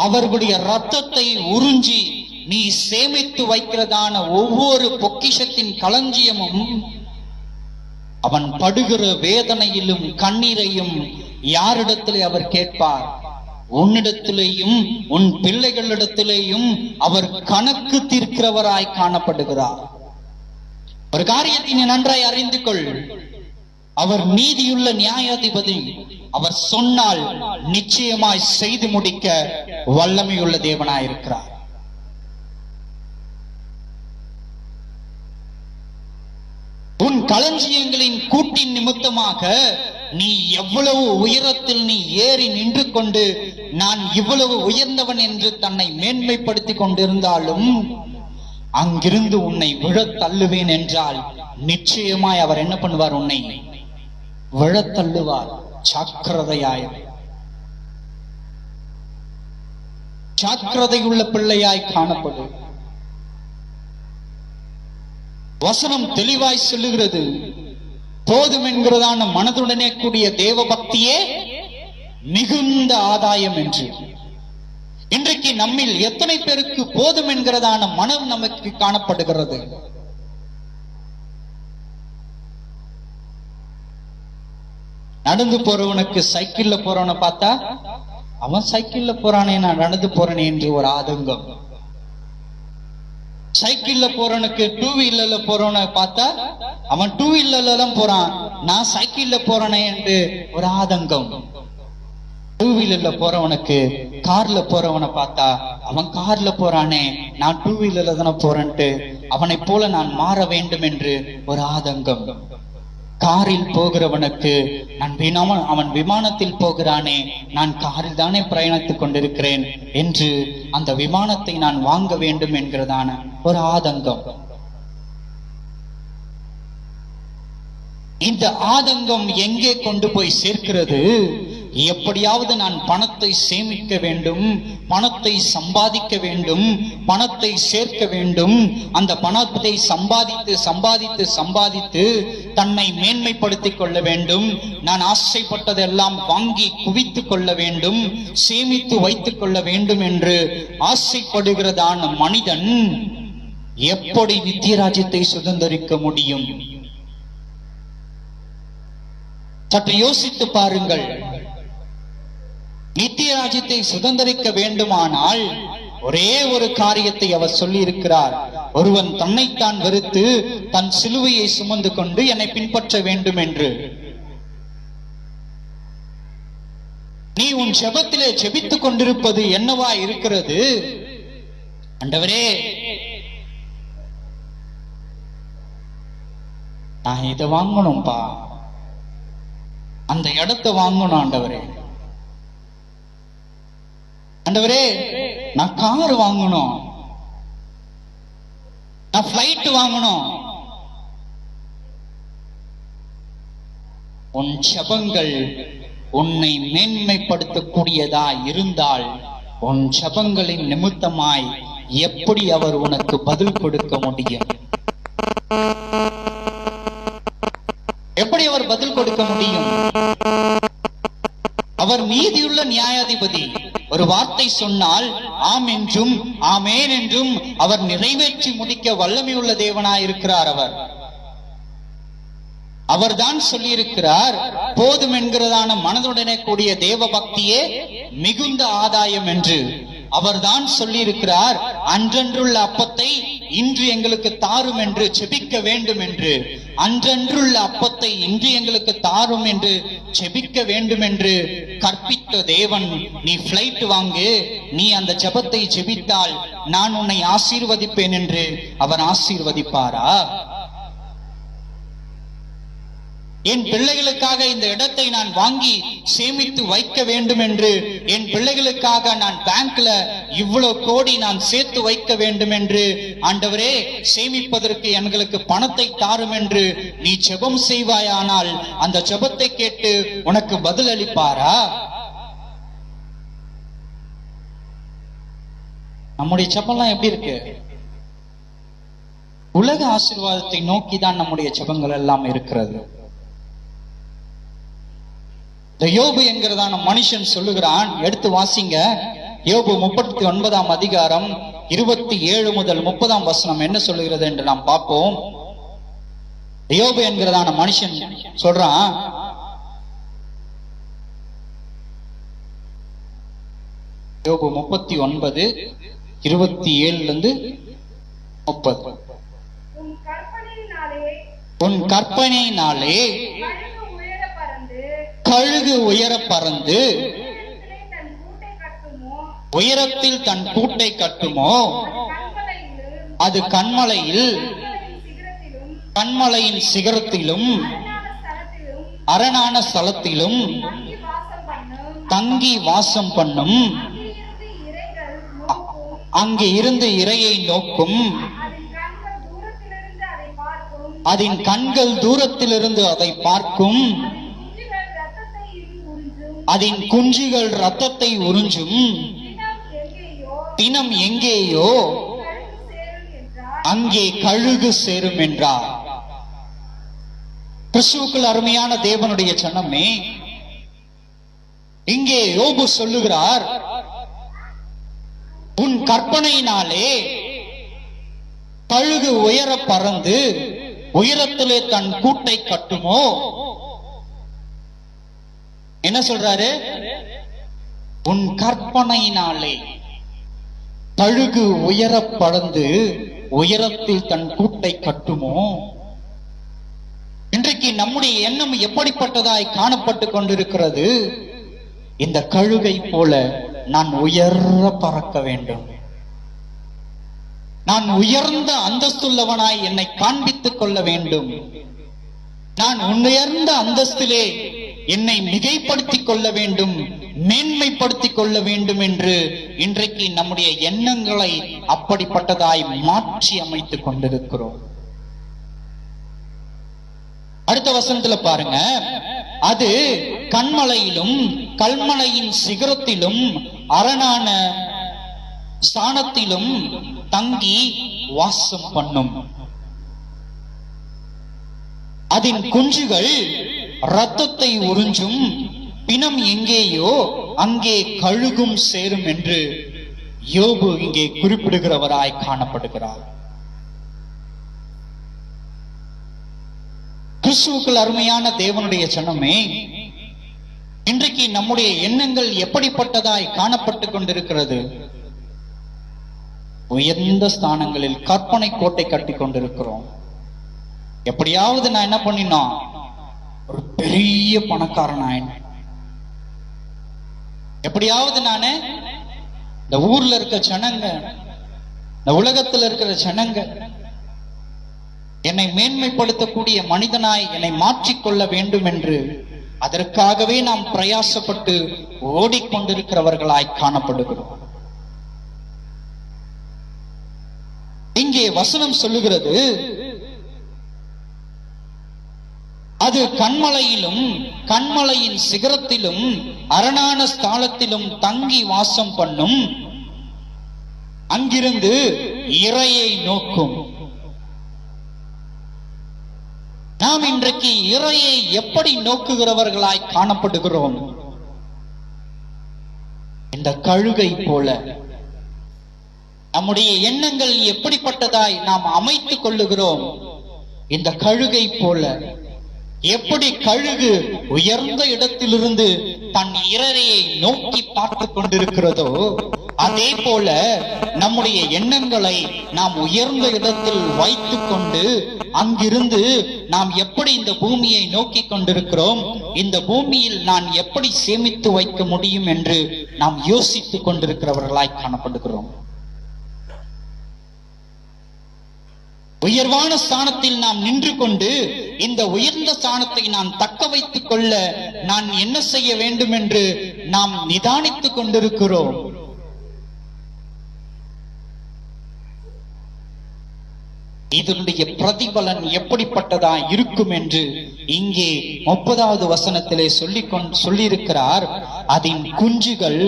அவர்களுடைய ரத்தத்தை உறிஞ்சி நீ சேமித்து வைக்கிறதான ஒவ்வொரு பொக்கிஷத்தின் களஞ்சியமும் அவன் படுகிற வேதனையிலும் கண்ணீரையும் யாரிடத்திலே அவர் கேட்பார்? உன்னிடத்திலேயும் உன் பிள்ளைகளிடத்திலேயும் அவர் கணக்கு தீர்க்கிறவராய் காணப்படுகிறார். ஒரு காரியத்தை நீ நன்றாய் அறிந்து கொள், அவர் நீதியுள்ள நியாயாதிபதி. அவர் சொன்னால் நிச்சயமாய் செய்து முடிக்க வல்லமையுள்ள தேவனாயிருக்கிறார். உன் களஞ்சியங்களின் கூட்டின் நிமித்தமாக நீ எவ்வளவு உயரத்தில் நீ ஏறி நின்று கொண்டு நான் இவ்வளவு உயர்ந்தவன் என்று தன்னை மேன்மைப்படுத்திக் கொண்டிருந்தாலும் அங்கிருந்து உன்னை விழத் தள்ளுவேன் என்றால் நிச்சயமாய் அவர் என்ன பண்ணுவார்? உன்னை விழத் தள்ளுவார். ஜாக்கிரதையாய், ஜாக்கிரதையுள்ள பிள்ளையாய் காணப்படும். வசனம் தெளிவாய் சொல்லுகிறது, போதும் என்கிறதான மனதுடனே கூடிய தேவ பக்தியே மிகுந்த ஆதாயம் என்று. இன்றைக்கு நம்மில் எத்தனை பேருக்கு போதும் என்கிறதான மனம் நமக்கு காணப்படுகிறது? நடந்து போறவனுக்கு, சைக்கிள்ல போறவனை பார்த்தா அவன் சைக்கிள்ல போறானே, நான் நடந்து போறேனே என்று ஒரு ஆதங்கம். சைக்கிள்ல போறவனுக்கு டூ வீலர்ல போறவனை பார்த்தா அவன் டூ வீலர்ல தான் போறான், நான் சைக்கிள்ல போறேனே என்று ஒரு ஆதங்கம். டூ வீலர்ல போறவனுக்கு கார்ல போறவனை பார்த்தா அவன் கார்ல போறானே, நான் டூ வீலர்ல தானே போறேன்ட்டு அவனை போல நான் மாற வேண்டும் என்று ஒரு ஆதங்கம். காரில் போகிறவனுக்கு அவன் விமானத்தில் போகிறானே, நான் காரில் தானே பிரயாணித்துக் கொண்டிருக்கிறேன் என்று அந்த விமானத்தை நான் வாங்க வேண்டும் என்கிறதான ஒரு ஆதங்கம். இந்த ஆதங்கம் எங்கே கொண்டு போய் சேர்க்கிறது? எப்படியாவது நான் பணத்தை சேமிக்க வேண்டும், பணத்தை சம்பாதிக்க வேண்டும், பணத்தை சேர்க்க வேண்டும். அந்த பணத்தை சம்பாதித்து சம்பாதித்து சம்பாதித்து தன்னை மேன்மைப்படுத்திக் கொள்ள வேண்டும். நான் ஆசைப்பட்டதெல்லாம் வாங்கி குவித்துக் கொள்ள வேண்டும், சேமித்து வைத்துக் கொள்ள வேண்டும் என்று ஆசைப்படுகிறதான மனிதன் எப்படி நித்திய ராஜ்யத்தை சுதந்திரிக்க முடியும்? சற்று யோசித்து பாருங்கள். நித்திய ராஜ்யத்தை சுதந்திரிக்க வேண்டுமானால் ஒரே ஒரு காரியத்தை அவர் சொல்லி இருக்கிறார். ஒருவன் தன்னைத்தான் வெறுத்து தன் சிலுவையை சுமந்து கொண்டு என்னை பின்பற்ற வேண்டும் என்று. நீ உன் ஜெபத்திலே ஜெபித்துக் கொண்டிருப்பது என்னவா இருக்கிறது? ஆண்டவரே, நான் இதை வாங்கணும்பா, அந்த இடத்தை வாங்கணும் ஆண்டவரே. ஆண்டவரே, நான் கார் வாங்கணும், நான் பிளைட் வாங்கணும். உன் ஜெபங்கள் உன்னை மேன்மைப்படுத்தக்கூடியதா இருந்தால் உன் ஜெபங்களின் நிமித்தமாய் எப்படி அவர் உனக்கு பதில் கொடுக்க முடியும்? எப்படி அவர் பதில் கொடுக்க முடியும்? அவர் நீதியுள்ள நியாயாதிபதி. ஒரு வார்த்தை சொன்னால் ஆம் என்றும் ஆமேன் என்றும் அவர் நிறைவேற்றி முடிக்க வல்லமையுள்ள தேவனாய் இருக்கிறார். அவர்தான் சொல்லி இருக்கிறார், போதும் என்கிறதான மனதுடனே கூடிய தேவ பக்தியே மிகுந்த ஆதாயம் என்று. அவர்தான் சொல்லி இருக்கிறார், அன்றன்றுள்ள அப்பத்தை இன்று எங்களுக்கு தாரும் என்று செபிக்க வேண்டும் என்று. அன்றன்றுள்ள அப்பத்தை இன்று எங்களுக்கு தாரும் என்று செபிக்க வேண்டும் என்று கற்பித்த தேவன், நீ பிளைட் வாங்கு, நீ அந்த ஜெபத்தை ஜெபித்தால் நான் உன்னை ஆசீர்வதிப்பேன் என்று அவர் ஆசீர்வதிப்பாரா? என் பிள்ளைகளுக்காக இந்த இடத்தை நான் வாங்கி சேமித்து வைக்க வேண்டும் என்று, என் பிள்ளைகளுக்காக நான் பேங்க்ல இவ்வளவு கோடி நான் சேர்த்து வைக்க வேண்டும் என்று, ஆண்டவரே சேமிப்பதற்கு எங்களுக்கு பணத்தை தாரும் என்று நீ ஜெபம் செய்வாயானால் அந்த ஜெபத்தை கேட்டு உனக்கு பதில் அளிப்பாரா? நம்முடைய ஜெபம்லாம் எப்படி இருக்கு? உலக ஆசீர்வாதத்தை நோக்கிதான் நம்முடைய ஜெபங்கள் எல்லாம் இருக்கிறது. யோபு என்கிறதான மனுஷன் சொல்லுகிறான், எடுத்து வாசிங்க. யோபு 39ஆம் அதிகாரம் 27 முதல் 30ஆம் வசனம் என்ன சொல்லுகிறது என்று நாம் பார்ப்போம். யோபு என்கிறதான மனுஷன் சொல்றான், யோபு 39 27 30. உன் கற்பனையினாலே கழுகு உயர பறந்து உயரத்தில் தன் கூட்டை கட்டுமோ, அது கண்மலையின் சிகரத்திலும் அரணான ஸ்தலத்திலும் தங்கி வாசம் பண்ணும். அங்கே இருந்து இரையை நோக்கும். அதன் கண்கள் தூரத்திலிருந்து அதை பார்க்கும். அதன் குஞ்சுகள் ரத்தத்தை உறிஞ்சும். தினம் எங்கேயோ அங்கே கழுகு சேரும் என்றார். கிறிஸ்துவுக்குள் அருமையான தேவனுடைய ஜனமே, இங்கே யோபு சொல்லுகிறார், உன் கற்பனையினாலே கழுகு உயர பறந்து உயரத்திலே தன் கூட்டை கட்டுமோ. என்ன சொல்றாரு? உன் கற்பனையினாலே கழுகு உயர பறந்து உயரத்தில் தன் கூட்டை கட்டுமோ? இன்றைக்கு நம்முடைய எண்ணம் எப்படிப்பட்டதாய் காணப்பட்டு கொண்டிருக்கிறது? இந்த கழுகை போல நான் உயர பறக்க வேண்டும், நான் உயர்ந்த அந்தஸ்துள்ளவனாய் என்னை காண்பித்துக் கொள்ள வேண்டும், நான் உயர்ந்த அந்தஸ்திலே என்னை மிகைப்படுத்திக் கொள்ள வேண்டும், மேன்மைப்படுத்திக் கொள்ள வேண்டும் என்று இன்றைக்கு நம்முடைய எண்ணங்களை அப்படிப்பட்டதாய் மாற்றி அமைத்துக் கொண்டிருக்கிறோம். அடுத்த வசனத்துல பாருங்க, அது கண்மலையிலும் கல்மலையின் சிகரத்திலும் அரணான ஸ்தானத்திலும் தங்கி வாசம் பண்ணும். அதன் குஞ்சுகள் இரத்தத்தை உறிஞ்சும், பிணம் எங்கேயோ அங்கே கழுகும் சேரும் என்று யோபு இங்கே குறிப்பிடுகிறவராய் காணப்படுகிறார். கிறிஸ்துவுக்குள் அருமையான தேவனுடைய ஜனமே, இன்றைக்கு நம்முடைய எண்ணங்கள் எப்படிப்பட்டதாய் காணப்பட்டு கொண்டிருக்கிறது? உயர்ந்த ஸ்தானங்களில் கற்பனை கோட்டை கட்டி கொண்டிருக்கிறோம். எப்படியாவது நான் என்ன பண்ணினா ஒரு பெரிய பணக்காரன் ஆயினேன், எப்படியாவது நானு இந்த ஊர்ல இருக்க ஜனங்க, இந்த உலகத்துல இருக்கிற ஜனங்க என்னை மேன்மைப்படுத்தக்கூடிய மனிதனாய் என்னை மாற்றிக்கொள்ள வேண்டும் என்று அதற்காகவே நாம் பிரயாசப்பட்டு ஓடிக்கொண்டிருக்கிறவர்களாய் காணப்படுகிறோம். இங்கே வசனம் சொல்லுகிறது, அது கண்மலையிலும் கண்மலையின் சிகரத்திலும் அரணான ஸ்தானத்திலும் தங்கி வாசம் பண்ணும், அங்கிருந்து இறையை நோக்கும். நாம் இன்றைக்கு இறையை எப்படி நோக்குகிறவர்களாய் காணப்படுகிறோம்? இந்த கழுகை போல நம்முடைய எண்ணங்கள் எப்படிப்பட்டதாய் நாம் அமைத்துக் கொள்ளுகிறோம்? இந்த கழுகை போல. எப்படி கழுகு உயர்ந்த இடத்திலிருந்து தன் இறையை நோக்கி பார்த்துக் கொண்டிருக்கிறதோ, அதே போல நம்முடைய எண்ணங்களை நாம் உயர்ந்த இடத்தில் வைத்துக் கொண்டு அங்கிருந்து நாம் எப்படி இந்த பூமியை நோக்கி கொண்டிருக்கிறோம், இந்த பூமியில் நான் எப்படி சேமித்து வைக்க முடியும் என்று நாம் யோசித்துக் கொண்டிருக்கிறவர்களாய் காணப்படுகிறோம். உயர்வான ஸ்தானத்தில் நாம் நின்று கொண்டு இந்த உயர்ந்த ஸ்தானத்தை நான் தக்க வைத்துக் கொள்ள நான் என்ன செய்ய வேண்டும் என்று நாம் நிதானித்துக் கொண்டிருக்கிறோம். இதனுடைய பிரதிபலன் எப்படிப்பட்டதா இருக்கும் என்று இங்கே 30வது வசனத்திலே சொல்லியிருக்கிறார். அதன் குஞ்சுகள்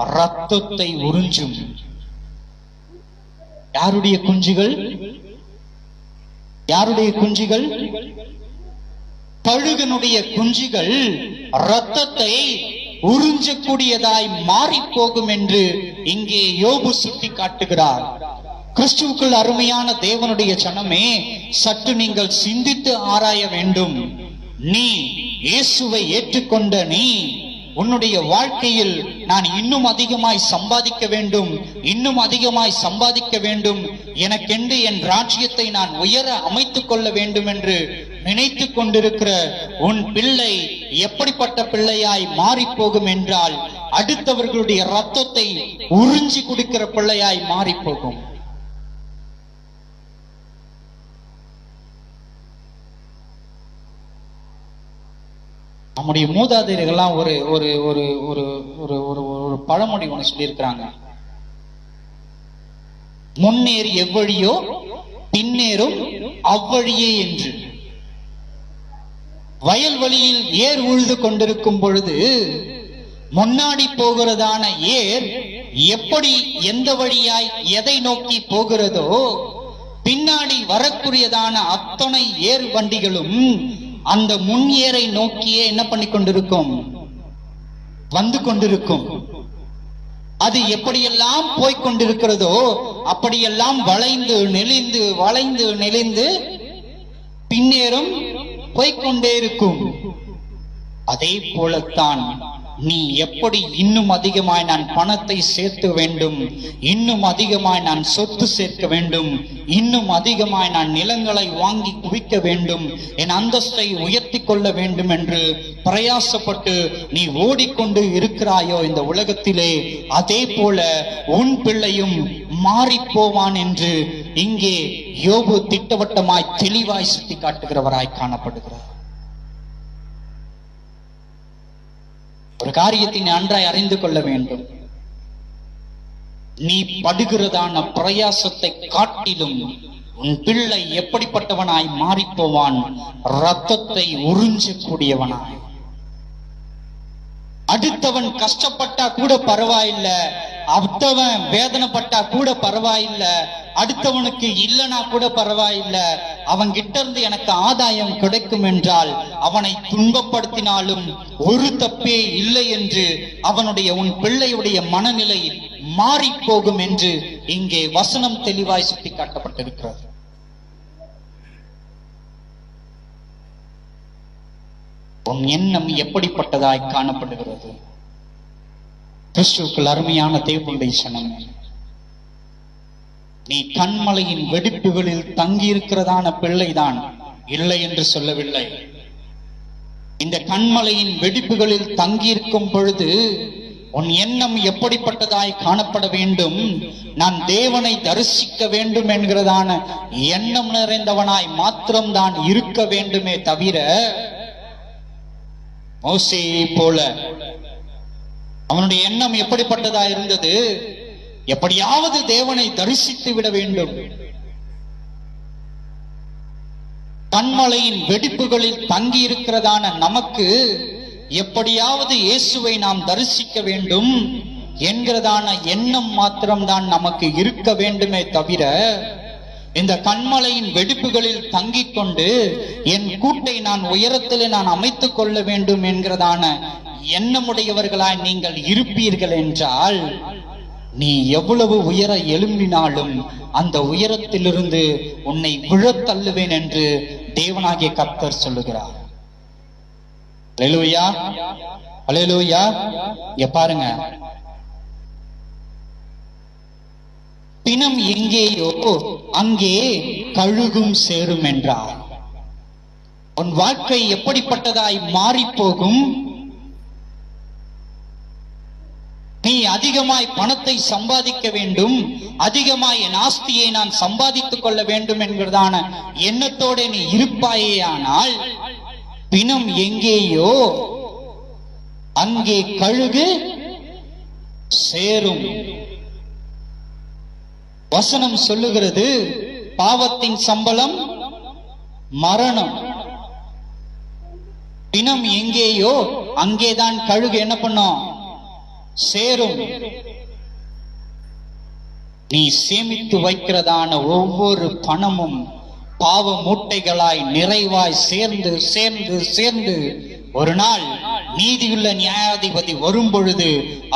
இரத்தத்தை உறிஞ்சும். யாருடைய குஞ்சுகள்? யாருடைய குஞ்சுகள்? கழுகனுடைய குஞ்சுகள் இரத்தத்தை உறிஞ்சக்கூடியதாய் மாறி போகும் என்று இங்கே யோபு சுட்டி காட்டுகிறார். கிறிஸ்துவுக்குள் அருமையான தேவனுடைய ஜனமே, சற்று நீங்கள் சிந்தித்து ஆராய வேண்டும். நீ இயேசுவை ஏற்றுக்கொண்ட நீ உன்னுடைய வாழ்க்கையில் நான் இன்னும் அதிகமாய் சம்பாதிக்க வேண்டும், இன்னும் அதிகமாய் சம்பாதிக்க வேண்டும், எனக்கென்று என் ராஜ்யத்தை நான் உயர அமைத்துக் கொள்ள வேண்டும் என்று நினைத்துக் கொண்டிருக்கிற உன் பிள்ளை எப்படிப்பட்ட பிள்ளையாய் மாறி போகும் என்றால், அடுத்தவர்களுடைய ரத்தத்தை உறிஞ்சி குடிக்கிற பிள்ளையாய் மாறி போகும். நம்முடைய மூதாதையர்கள்லாம் ஒரு ஒரு ஒரு ஒரு ஒரு ஒரு பழமொழி ஒன்று சொல்லியிருக்கிறாங்க. முன்னேறி எவ்வழியோ பின்னேறும் அவ்வழியே என்று. வயல்வெளியில் ஏர் உழுது கொண்டிருக்கும் பொழுது முன்னாடி போகிறதான ஏர் எப்படி எந்த வழியாய் எதை நோக்கி போகிறதோ, பின்னாடி வரக்கூடியதான அத்தனை ஏர் வண்டிகளும் அந்த முன் ஏரை நோக்கியே என்ன பண்ணி கொண்டிருக்கும்? வந்து கொண்டிருக்கும். அது எப்படியெல்லாம் போய்கொண்டிருக்கிறதோ அப்படியெல்லாம் வளைந்து நெளிந்து வளைந்து நெளிந்து பின்னேறும் போய்கொண்டே இருக்கும். அதே போலத்தான் நீ எப்படி இன்னும் அதிகமாய் நான் பணத்தை சேர்த்து வேண்டும், இன்னும் அதிகமாய் நான் சொத்து சேர்க்க வேண்டும், இன்னும் அதிகமாய் நான் நிலங்களை வாங்கி குவிக்க வேண்டும், என் அந்தஸ்தை உயர்த்தி கொள்ள வேண்டும் என்று பிரயாசப்பட்டு நீ ஓடிக்கொண்டு இருக்கிறாயோ இந்த உலகத்திலே, அதே போல உன் பிள்ளையும் மாறி போவான் என்று இங்கே யோபு திட்டவட்டமாய் தெளிவாய் சுட்டி காட்டுகிறவராய் காணப்படுகிறார். ஒரு காரியத்தை நன்றாய் அறிந்து கொள்ள வேண்டும். நீ படுகிறதான பிரயாசத்தை காட்டிலும் உன் பிள்ளை எப்படிப்பட்டவனாய் மாறிப்போவான்? ரத்தத்தை உறிஞ்சக்கூடியவனாய். அடுத்தவன் கஷ்டப்பட்டா கூட பரவாயில்ல, அடுத்தவன் வேதனைப்பட்டா கூட பரவாயில்ல, அடுத்தவனுக்கு இல்லனா கூட பரவாயில்ல, அவன் கிட்ட இருந்து எனக்கு ஆதாயம் கிடைக்கும் என்றால் அவனை துன்பப்படுத்தினாலும் ஒரு தப்பே இல்லை என்று அவனுடைய உன் பிள்ளையுடைய மனநிலை மாறி போகும் என்று இங்கே வசனம் தெளிவாய் சுட்டி காட்டப்பட்டிருக்கிறது. உன் எண்ணம் எப்படிப்பட்டதாய் காணப்படுகிறது? கிறிஸ்துவுக்குள் அருமையான தேவனுடைய சனமே, நீ கண்மலையின் வெடிப்புகளில் தங்கி இருக்கிறதான பிள்ளைதான், இல்லை என்று சொல்லவில்லை. இந்த கண்மலையின் வெடிப்புகளில் தங்கி இருக்கும் பொழுது உன் எண்ணம் எப்படிப்பட்டதாய் காணப்பட வேண்டும்? நான் தேவனை தரிசிக்க வேண்டும் என்கிறதான எண்ணம் நிறைந்தவனாய் மாத்திரம்தான் இருக்க வேண்டுமே தவிர, மோசேயை போல அவனுடைய எண்ணம் எப்படிப்பட்டதா இருந்தது? எப்படியாவது தேவனை தரிசித்து விட வேண்டும். கண்மலையின் வெடிப்புகளில் தங்கி இருக்கிறதான நமக்கு எப்படியாவது இயேசுவை நாம் தரிசிக்க வேண்டும் என்கிறதான எண்ணம் மாத்திரம்தான் நமக்கு இருக்க வேண்டுமே தவிர, இந்த கண்மலையின் வெடிப்புகளில் தங்கிக் கொண்டு என் கூட்டை நான் உயரத்திலே நான் அமைத்துக் கொள்ள வேண்டும் என்கிறதான எண்ணமுடையவர்களாய் நீங்கள் இருப்பீர்கள் என்றால், நீ எவ்வளவு உயர எழும்பினாலும் அந்த உயரத்திலிருந்து உன்னை விழத் தள்ளுவேன் என்று தேவனாகிய கர்த்தர் சொல்லுகிறார். அல்லேலூயா, அல்லேலூயா. இங்க பாருங்க, பிணம் எங்கேயோ அங்கே கழுகும் சேரும் என்றார். உன் வாழ்க்கை எப்படிப்பட்டதாய் மாறி போகும்? நீ அதிகமாய் பணத்தை சம்பாதிக்க வேண்டும், அதிகமாய் என் ஆஸ்தியை நான் சம்பாதித்துக் கொள்ள வேண்டும் என்கிறதான எண்ணத்தோட நீ இருப்பாயே, ஆனால் பிணம் எங்கேயோ அங்கே கழுகு சேரும். வசனம் சொல்லுகிறது, பாவத்தின் சம்பளம் மரணம். பிணம் எங்கேயோ அங்கேதான் கழுகு என்ன பண்ணும்? சேரும். நீ சேமித்து வைக்கிறதான ஒவ்வொரு பணமும் பாவ மூட்டைகளாய் நிறைவாய் சேர்ந்து சேர்ந்து சேர்ந்து ஒரு நாள் நீதியுள்ள நியாயாதிபதி வரும் பொழுது,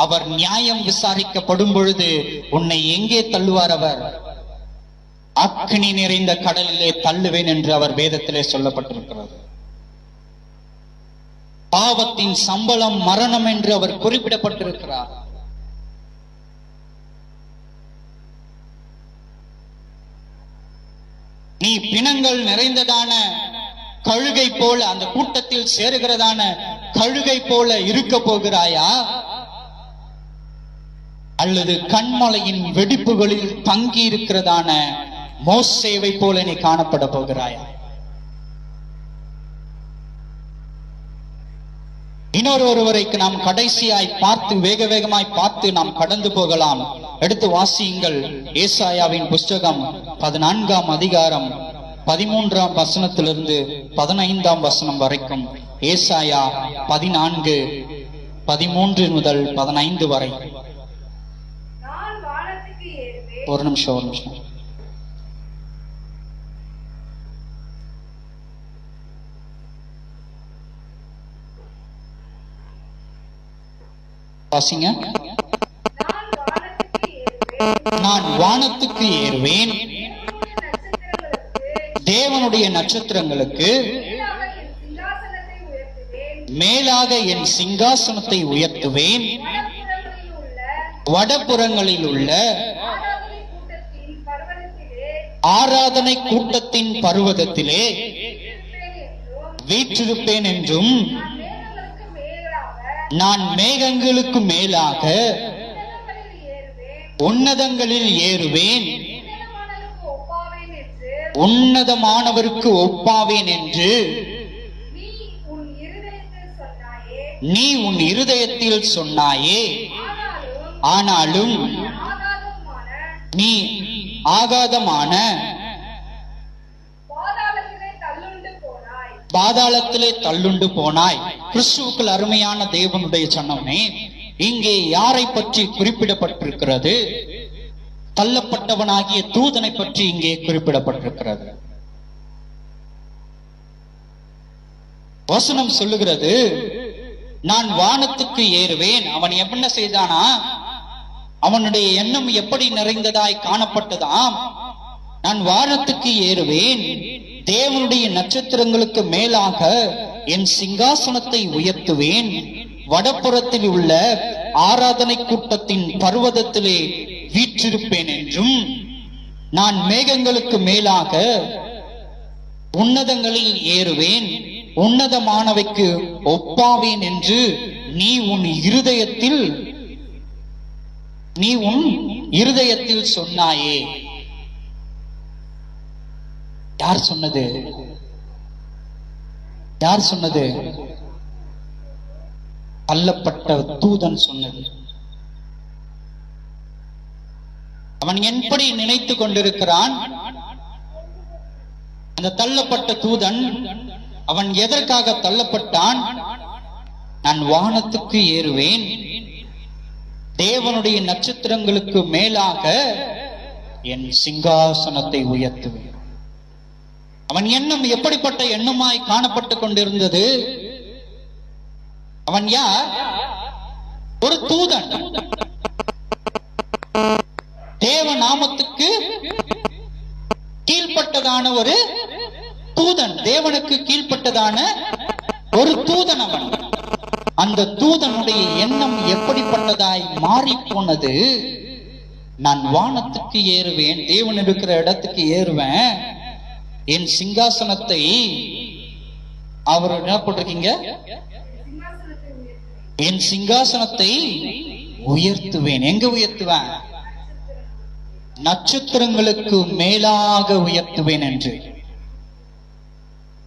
அவர் நியாயம் விசாரிக்கப்படும் பொழுது உன்னை எங்கே தள்ளுவார்? அவர் அக்னி நிறைந்த கடலிலே தள்ளுவேன் என்று அவர் வேதத்திலே சொல்லப்பட்டிருக்கிறது. பாவத்தின் சம்பளம் மரணம் என்று அவர் குறிப்பிடப்பட்டிருக்கிறார். நீ பிணங்கள் நிறைந்ததான கழுகை போல, அந்த கூட்டத்தில் சேருகிறதான கழுகை போல இருக்க போகிறாயா, அல்லது கண்மலையின் வெடிப்புகளில் தங்கி இருக்கிறதான மோசேவை போல நீ காணப்பட போகிறாயா? இன்னொருவரைக்கு நாம் கடைசியாய் பார்த்து வேக வேகமாய் பார்த்து நாம் கடந்து போகலாம். எடுத்து வாசியுங்கள். ஏசாயாவின் புஸ்தகம் 14ஆம் அதிகாரம் 13ஆம் வசனத்திலிருந்து 15ஆம் வசனம் வரைக்கும். ஏசாயா 14:13 முதல் 15 வரை. ஒரு நிமிஷம். வாசிங்க. நான் வானத்துக்கு ஏறுவேன், தேவனுடைய நட்சத்திரங்களுக்கு மேலாக என் சிங்காசனத்தை உயர்த்துவேன். வடபுறங்களில் உள்ள ஆராதனை கூட்டத்தின் பர்வதத்திலே வீற்றிருப்பேன் என்றும் நான் மேகங்களுக்கு மேலாக உன்னதங்களில் ஏறுவேன், உன்னதமானவருக்கு ஒப்பாவேன் என்று நீ உன் இருதயத்தில் சொன்னாயே. ஆனாலும் நீ ஆகாதமான பாதாளத்திலே தள்ளுண்டு போனாய். கிறிஸ்துவுக்குள் அருமையான தேவனுடைய சன்னமே, இங்கே யாரை பற்றி குறிப்பிடப்பட்டிருக்கிறது? தள்ளப்பட்டவனாகிய தூதனை பற்றி இங்கே குறிப்பிடப்பட்டிருக்கிறது. வசனம் சொல்லுகிறது, நான் வானத்துக்கு ஏறுவேன். அவன் என்ன செய்தானா? அவனுடைய எண்ணம் எப்படி நிறைந்ததாய் காணப்பட்டதாம். நான் வானத்துக்கு ஏறுவேன், தேவனுடைய நட்சத்திரங்களுக்கு மேலாக என் சிங்காசனத்தை உயர்த்துவேன், வடபுறத்தில் உள்ள ஆராதனை கூட்டத்தின் பர்வதத்திலே வீற்றிருப்பேன் என்றும் நான் மேகங்களுக்கு மேலாக உன்னதங்களில் ஏறுவேன், உன்னதமானவைக்கு ஒப்பாவேன் என்று நீ உன் இருதயத்தில் சொன்னாயே. யார் சொன்னது? யார் சொன்னது? தள்ளப்பட்ட தூதன் சொன்னது. அவன் எப்படி நினைத்து கொண்டிருக்கிறான்? அந்த தள்ளப்பட்ட தூதன் அவன் எதற்காக தள்ளப்பட்டான்? நான் வானத்துக்கு ஏறுவேன், தேவனுடைய நட்சத்திரங்களுக்கு மேலாக என் சிங்காசனத்தை உயர்த்துவேன். அவன் எண்ணம் எப்படிப்பட்ட எண்ணமாய் காணப்பட்டுக் கொண்டிருந்தது? அவன் யார்? ஒரு தூதன். தேவ நாமத்துக்கு கீழ்ப்பட்டதான ஒரு தூதன், தேவனுக்கு கீழ்ப்பட்டதான ஒரு தூதன் அவன். அந்த தூதனுடைய எண்ணம் எப்படிப்பட்டதாய் மாறி போனது? நான் வானத்துக்கு ஏறுவேன், தேவன் இருக்கிற இடத்துக்கு ஏறுவேன், என் சிங்காசனத்தை அவர் என்ன போட்டிருக்கீங்க? என் சிங்காசனத்தை உயர்த்துவேன். எங்க உயர்த்துவேன்? நட்சத்திரங்களுக்கு மேலாக உயர்த்துவேன் என்று.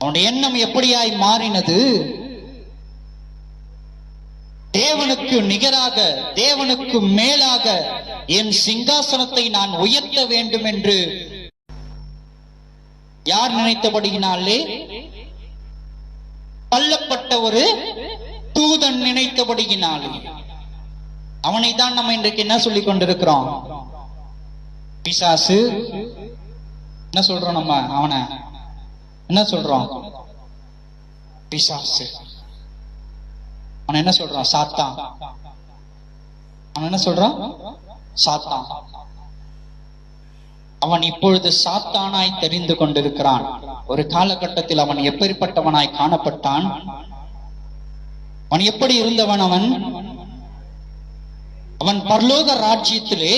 அவனுடைய எண்ணம் எப்படியாய் மாறினது? தேவனுக்கு நிகராக, தேவனுக்கு மேலாக என் சிங்காசனத்தை நான் உயர்த்த வேண்டும் என்று யார் நினைத்தபடியினாலே? தள்ளப்பட்ட ஒரு தூதன் நினைத்தபடியினாலே. அவனை தான் நம்ம இன்றைக்கு என்ன சொல்லிக் கொண்டிருக்கிறோம்? பிசாசு. என்ன சொல்றோம் நம்ம? அவனை என்ன சொல்றோம்? பிசாசு. அவன் என்ன சொல்றான்? சாத்தான். அவன் என்ன சொல்றான்? சாத்தான். அவன் இப்பொழுது சாத்தானாய் தெரிந்து கொண்டிருக்கிறான். ஒரு காலகட்டத்தில் அவன் எப்படிப்பட்டவனாய் காணப்பட்டான்? அவன் எப்படி இருந்தவன்? அவன் பரலோக ராஜ்யத்திலே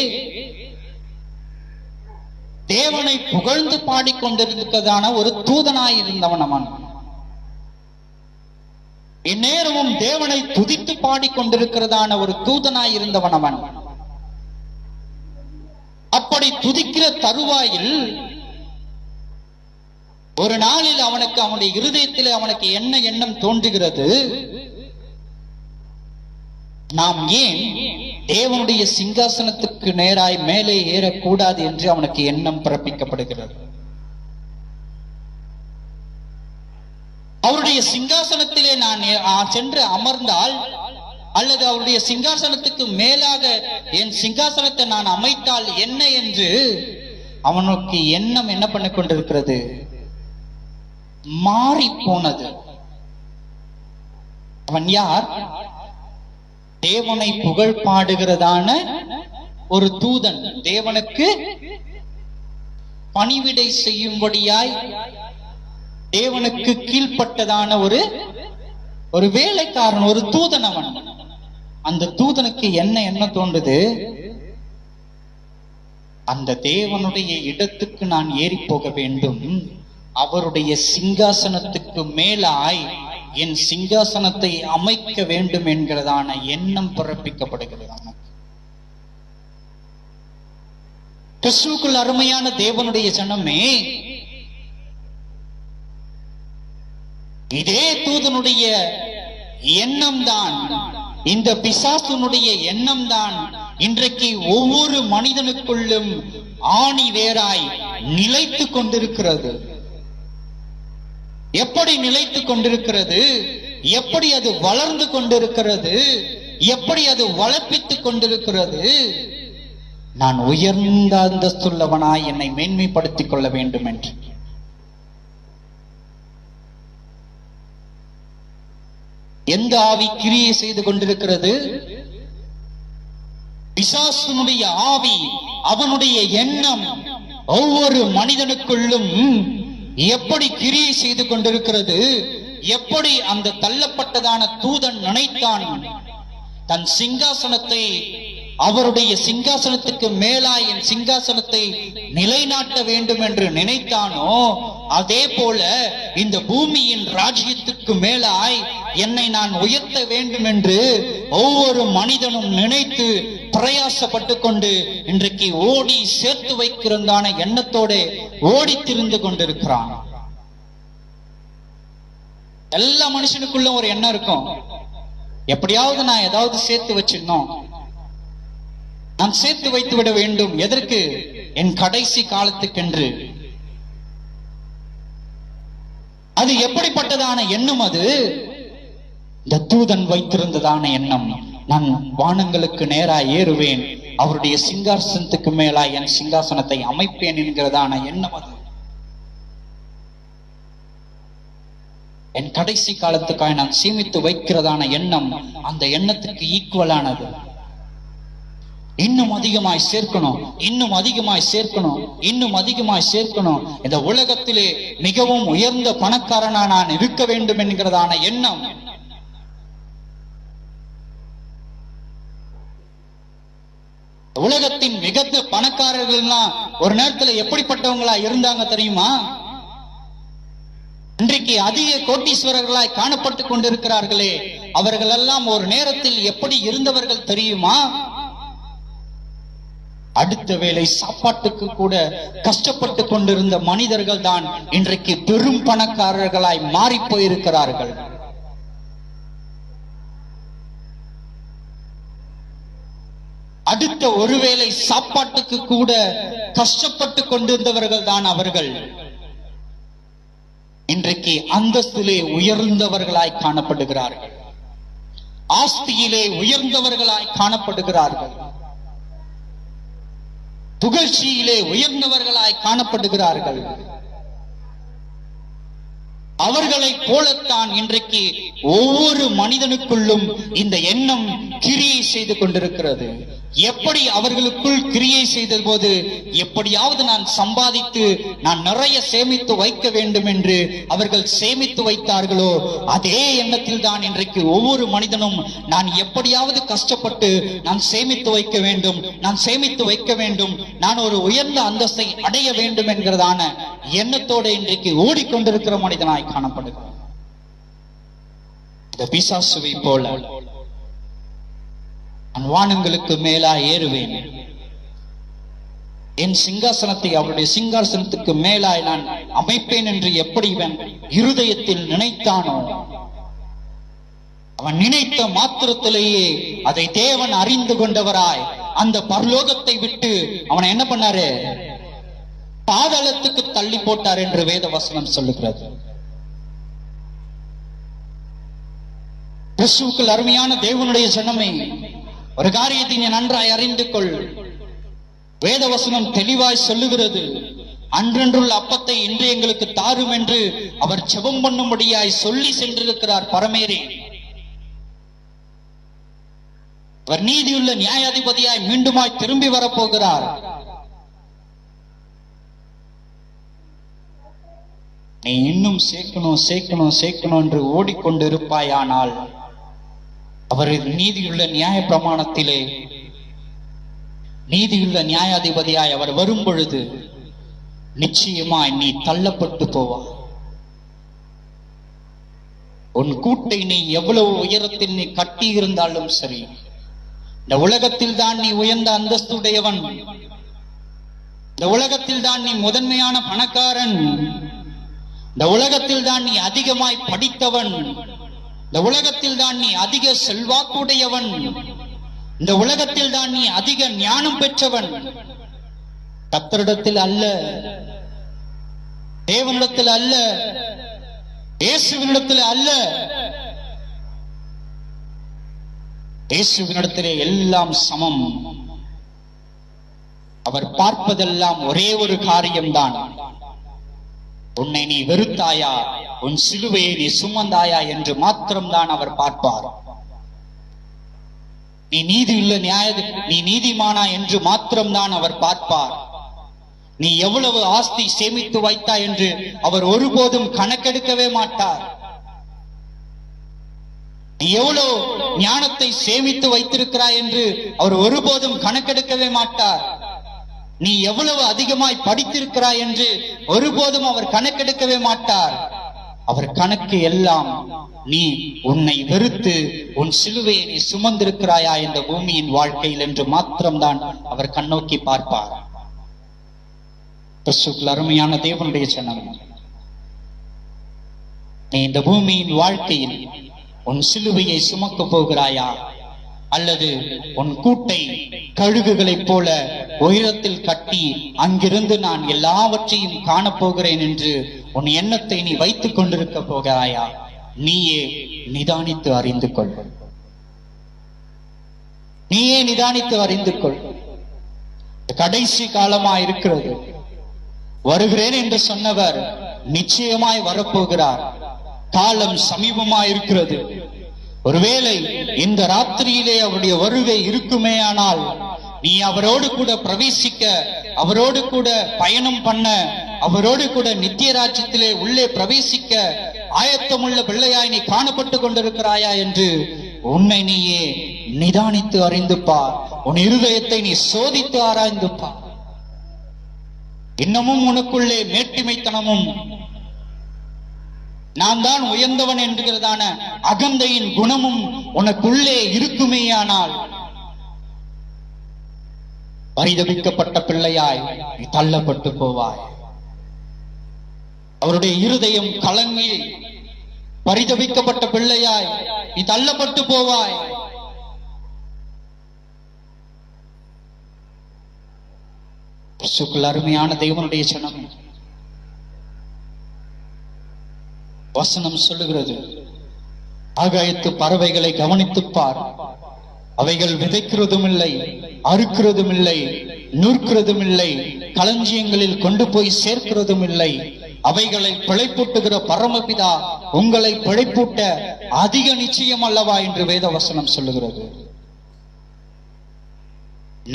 தேவனை புகழ்ந்து பாடிக்கொண்டிருக்கிறதான ஒரு தூதனாய் இருந்தவன் அவன். இந்நேரமும் தேவனை துதித்து பாடிக்கொண்டிருக்கிறதான ஒரு தூதனாய் இருந்தவன் அவன். அப்படி துதிக்கிற தருவாயில் ஒரு நாளில் அவனுக்கு, அவனுடைய இருதயத்தில் அவனுக்கு என்ன எண்ணம் தோன்றுகிறது? நாம் ஏன் தேவனுடைய சிங்காசனத்துக்கு நேராய் மேலே ஏறக்கூடாது என்று அவனுக்கு எண்ணம் பிறப்பிக்கப்படுகிறது. அவருடைய சிங்காசனத்திலே நான் சென்று அமர்ந்தால், அல்லது அவருடைய சிங்காசனத்துக்கு மேலாக என் சிங்காசனத்தை நான் அமைத்தால் என்ன என்று அவனுக்கு எண்ணம் என்ன பண்ணி கொண்டிருக்கிறது? மாறி போனது. அவன் யார்? தேவனை புகழ் பாடுகிறதான ஒரு தூதன், தேவனுக்கு பணிவிடை செய்யும்படியாய் தேவனுக்கு கீழ்ப்பட்டதான ஒரு ஒரு வேலைக்காரன், ஒரு தூதன் அவன். அந்த தூதனுக்கு என்ன தோன்றுது? அந்த தேவனுடைய இடத்துக்கு நான் ஏறி போக வேண்டும், அவருடைய சிங்காசனத்துக்கு மேலாய் என் சிங்காசனத்தை அமைக்க வேண்டும் என்கிறதான எண்ணம் பிறப்பிக்கப்படுகிறது. கிறிஸ்துவுக்குள் அருமையான தேவனுடைய ஜனமே, இதே தூதனுடைய எண்ணம் தான், இந்த பிசாசுனுடைய எண்ணம் தான் இன்றைக்கு ஒவ்வொரு மனிதனுக்குள்ளும் ஆணி வேராய் நிலைத்து கொண்டிருக்கிறது. எப்படி நிலைத்து கொண்டிருக்கிறது? எப்படி அது வளர்ந்து கொண்டிருக்கிறது? எப்படி அது வளர்ப்பித்துக் கொண்டிருக்கிறது? நான் உயர்ந்த அந்தஸ்துள்ளவனாய் என்னை மேன்மைப்படுத்திக் கொள்ள வேண்டும் என்று. எந்த ஆவி கிரியை செய்து கொண்டிருக்கிறது? பிசாசுனுடைய ஆவி, அவனுடைய எண்ணம் ஒவ்வொரு மனிதனுக்குள்ளும் எப்படி கிரியை செய்து கொண்டிருக்கிறது? எப்படி அந்த தள்ளப்பட்டதான தூதன் நினைத்தான் தன் சிங்காசனத்தை, அவருடைய சிங்காசனத்துக்கு மேலாய் என் சிங்காசனத்தை நிலைநாட்ட வேண்டும் என்று நினைத்தானோ, அதே போல இந்த பூமியின் ராஜ்யத்துக்கு மேலாய் என்னை நான் உயர்த்த வேண்டும் என்று ஒவ்வொரு மனிதனும் நினைத்து பிரயாசப்பட்டு கொண்டு இன்றைக்கு ஓடி சேர்த்து வைக்கிறதான எண்ணத்தோட ஓடி திரிந்து கொண்டிருக்கிறான். எல்லா மனுஷனுக்குள்ள ஒரு எண்ணம் இருக்கும், எப்படியாவது நான் ஏதாவது சேர்த்து வச்சிடணும், நான் சேர்த்து வைத்து விட வேண்டும். எதற்கு? என் கடைசி காலத்துக்கென்று. அது எப்படிப்பட்டதான எண்ணம்? அது இந்த தூதன் வைத்திருந்ததான எண்ணம். நான் வானங்களுக்கு நேராக ஏறுவேன், அவருடைய சிங்காசனத்துக்கு மேலா என் சிங்காசனத்தை அமைப்பேன் என்கிறதான எண்ணம். அது என் கடைசி காலத்துக்காக நான் சேமித்து வைக்கிறதான எண்ணம், அந்த எண்ணத்துக்கு ஈக்குவலானது. இன்னும் அதிகமாய் சேர்க்கணும், இன்னும் அதிகமாய் சேர்க்கணும், இன்னும் அதிகமாய் சேர்க்கணும். இந்த உலகத்திலே மிகவும் உயர்ந்த பணக்காரனா நான் இருக்க வேண்டும் என்கிறதான எண்ணம். உலகத்தின் மிகுந்த பணக்காரர்கள்லாம் ஒரு நேரத்துல எப்படிப்பட்டவங்களா இருந்தாங்க தெரியுமா? இன்றைக்கு அதிக கோட்டீஸ்வரர்களாய் காணப்பட்டு கொண்டிருக்கிறார்களே, அவர்கள் எல்லாம் ஒரு நேரத்தில் எப்படி இருந்தவர்கள் தெரியுமா? அடுத்த வேளை சாப்பாட்டுக்கு கூட கஷ்டப்பட்டு கொண்டிருந்த மனிதர்கள் தான் இன்றைக்கு பெரும் பணக்காரர்களாய் மாறி போயிருக்கிறார்கள். அடுத்த ஒருவேளை சாப்பாட்டுக்கு கூட கஷ்டப்பட்டு கொண்டிருந்தவர்கள் தான் அவர்கள் இன்றைக்கு அந்தஸ்திலே உயர்ந்தவர்களாய் காணப்படுகிறார்கள், ஆஸ்தியிலே உயர்ந்தவர்களாய் காணப்படுகிறார்கள், புகழ்ச்சியிலே உயர்ந்தவர்களாய் காணப்படுகிறார்கள். அவர்களை போலத்தான் இன்றைக்கு ஒவ்வொரு மனிதனுக்குள்ளும் இந்த எண்ணம் கிரியை செய்து கொண்டிருக்கிறது. எப்படி அவர்களுக்குள் கிரியை செய்த போது எப்படியாவது நான் சம்பாதித்து நான் நிறைய சேமித்து வைக்க வேண்டும் என்று அவர்கள் சேமித்து வைத்தார்களோ, அதே எண்ணத்தில் தான் இன்றைக்கு ஒவ்வொரு மனிதனும் நான் எப்படியாவது கஷ்டப்பட்டு நான் சேமித்து வைக்க வேண்டும், நான் சேமித்து வைக்க வேண்டும், நான் ஒரு உயர்ந்த அந்தஸ்தை அடைய வேண்டும் என்கிறதான எண்ணத்தோடு இன்றைக்கு ஓடிக்கொண்டிருக்கிற மனிதனாய் காணப்படுகிறார். இந்த பிசாசுவை போல நான் வானங்களுக்கு மேலா ஏறுவேன், என் சிங்காசனத்தை அவருடைய சிங்காசனத்துக்கு மேலாய் நான் அமைப்பேன் என்று எப்படி இவன் இருதயத்தில் நினைத்தானோ, அவன் நினைத்த மாத்திரத்திலேயே அதை தேவன் அறிந்து கொண்டவராய் அந்த பரலோகத்தை விட்டு அவனை என்ன பண்ணாரு? பாதாளத்துக்கு தள்ளி போட்டார் என்று வேத வசனம் சொல்லுகிறது. கிறிஸ்துவுக்குள் அருமையான தேவனுடைய ஜனமே, ஒரு காரியத்தை நீ நன்றாய் அறிந்து கொள். வேதவசனம் தெளிவாய் சொல்லுகிறது, அன்றன்றுள்ள அப்பத்தை இன்று எங்களுக்கு தாரும் என்று அவர் ஜெபம் பண்ணும்படியாய் சொல்லி சென்றிருக்கிறார் பரமேறி. அவர் நீதியுள்ள நியாயாதிபதியாய் மீண்டுமாய் திரும்பி வரப்போகிறார். நீ இன்னும் சேர்க்கணும் சேர்க்கணும் சேர்க்கணும் என்று ஓடிக்கொண்டிருப்பாயானால் அவர் நீதியுள்ள நியாய பிரமாணத்திலே நீதியுள்ள நியாயாதிபதியாய் அவர் வரும் பொழுது நிச்சயமாய் நீ தள்ளப்பட்டு போவாய். உன் கூட்டை நீ எவ்வளவு உயரத்தில் நீ கட்டி இருந்தாலும் சரி, இந்த உலகத்தில் தான் நீ உயர்ந்த அந்தஸ்துடையவன், இந்த உலகத்தில் தான் நீ முதன்மையான பணக்காரன், இந்த உலகத்தில் தான் நீ அதிகமாய் படித்தவன், இந்த உலகத்தில் தான் நீ அதிக செல்வாக்குடையவன், இந்த உலகத்தில் தான் நீ அதிக ஞானம் பெற்றவன். கர்த்தரிடத்தில் அல்ல, தேவனிடத்தில் அல்ல, இயேசுவினிடத்தில் அல்ல. இயேசுவினிடத்திலே எல்லாம் சமம். அவர் பார்ப்பதெல்லாம் ஒரே ஒரு காரியம்தான். உன்னை நீ வெறுத்தாயா, உன் சிலுவையை நீ சுமந்தாயா என்று மாத்திரம்தான் அவர் பார்ப்பார். நீ நீதியுள்ள நீ நீதிமானா என்று மாத்திரம்தான் அவர் பார்ப்பார். நீ எவ்வளவு ஆஸ்தி சேமித்து வைத்தாய் என்று அவர் ஒருபோதும் கணக்கெடுக்கவே மாட்டார். நீ எவ்வளவு ஞானத்தை சேமித்து வைத்திருக்கிறாய் என்று அவர் ஒருபோதும் கணக்கெடுக்கவே மாட்டார். நீ எவ்வளவு அதிகமாய் படித்திருக்கிறாய் என்று ஒருபோதும் அவர் கணக்கெடுக்கவே மாட்டார். அவர் கணக்கு எல்லாம் நீ உன்னை வெறுத்து உன் சிலுவையை நீ சுமந்திருக்கிறாயா இந்த பூமியின் வாழ்க்கையில் என்று மாத்திரம்தான் அவர் கண்ணோக்கி பார்ப்பார். அருமையான தேவனுடைய ஜனம், நீ இந்த பூமியின் வாழ்க்கையில் உன் சிலுவையை சுமக்க போகிறாயா, அல்லது உன் கூட்டை கழுகுகளைப் போல உயரத்தில் கட்டி அங்கிருந்து நான் எல்லாவற்றையும் காணப்போகிறேன் என்று உன் எண்ணத்தை நீ வைத்துக் கொண்டிருக்க போகிறாயா? நீயே நிதானித்து அறிந்து கொள். நீயே நிதானித்து அறிந்து கொள். கடைசி காலமா இருக்கிறது. வருகிறேன் என்று சொன்னவர் நிச்சயமாய் வரப்போகிறார். காலம் சமீபமா இருக்கிறது. ஒருவேளை இந்த ராத்திரியிலே அவருடைய வருகை இருக்குமே ஆனால் நீ அவரோடு கூட பிரவேசிக்க, அவரோடு கூட பயணம் பண்ண, அவரோடு கூட நித்திய ராஜ்யத்திலே உள்ளே பிரவேசிக்க ஆயத்தமுள்ள பிள்ளையாய் நீ காணப்பட்டு கொண்டிருக்கிறாயா என்று உன்னை நீயே நிதானித்து அறிந்து பார். உன் இருதயத்தை நீ சோதித்து ஆராய்ந்து பார். இன்னமும் உனக்குள்ளே மேட்டிமைத்தனமும் நான் தான் உயர்ந்தவன் என்கிறதான அகந்தையின் குணமும் உனக்குள்ளே இருக்குமேயானால் பரிதபிக்கப்பட்ட பிள்ளையாய் நீ தள்ளப்பட்டு போவாய். அவருடைய இருதயம் கலங்கி பரிதபிக்கப்பட்ட பிள்ளையாய் நீ தள்ளப்பட்டு போவாய். அருமையான தேவனுடைய ஜனம், வசனம் சொல்லுகிறது, ஆகாயத்து பறவைகளை கவனித்துப் பார். அவைகள் விதைக்கிறதும் இல்லை, அறுக்கிறதும் இல்லை, நூற்கிறதும் இல்லை, களஞ்சியங்களில் கொண்டு போய் சேர்க்கிறதும் இல்லை. அவைகளை பிழைப்பூட்டுகிற பரமபிதா உங்களை பிழைப்பூட்ட அதிக நிச்சயம் அல்லவா என்று வேத வசனம் சொல்லுகிறது.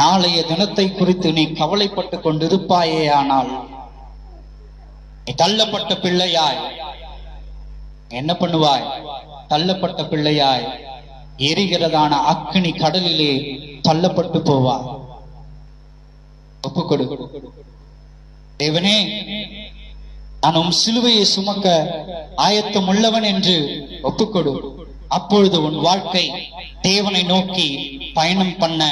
நாளைய தினத்தை குறித்து நீ கவலைப்பட்டுக் கொண்டிருப்பாயே ஆனால் நீ தள்ளப்பட்ட பிள்ளையாய் என்ன பண்ணுவாய்? தள்ளப்பட்ட பிள்ளையாய் எரிகிறதான அக்கினி கடலிலே தள்ளப்பட்டு போவாய். ஒப்புக்கொடு. தேவனே, நான் உம் சிலுவையை சுமக்க ஆயத்தம் உள்ளவன் என்று ஒப்புக்கொடு. அப்பொழுது உன் வாழ்க்கை தேவனை நோக்கி பயணம் பண்ண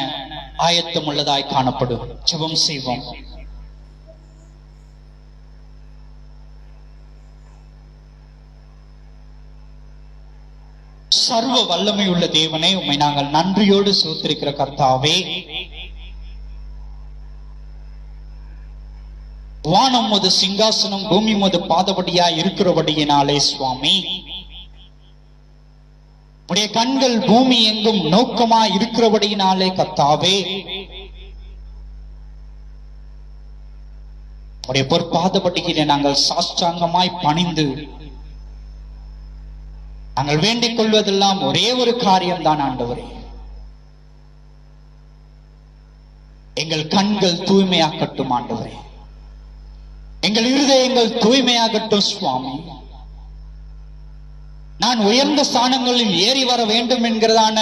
ஆயத்தம் உள்ளதாய் காணப்படும். ஜெபம் செய்வோம். சர்வ வல்லமை உள்ள தேவனே, உம்மை நாங்கள் நன்றியோடு ஸ்தோத்திரிக்கிற கர்த்தாவே, வானம் ஒரு சிங்காசனம், பூமி ஒரு பாதபடியாய் இருக்கிறபடியினாலே சுவாமி, உடைய கண்கள் பூமி எங்கும் நோக்கமா இருக்கிறபடியினாலே கர்த்தாவே, உடைய பொற்பாதபடியிலே நாங்கள் சாஷ்டாங்கமாய் பணிந்து நாங்கள் வேண்டிக் கொள்வதெல்லாம் ஒரே ஒரு காரியம்தான் ஆண்டவரே, எங்கள் கண்கள் தூய்மையாக்கட்டும் ஆண்டவரே, எங்கள் இருதயங்கள் தூய்மையாகட்டும் சுவாமி. நான் உயர்ந்த ஸ்தானங்களில் ஏறி வர வேண்டும் என்கிறதான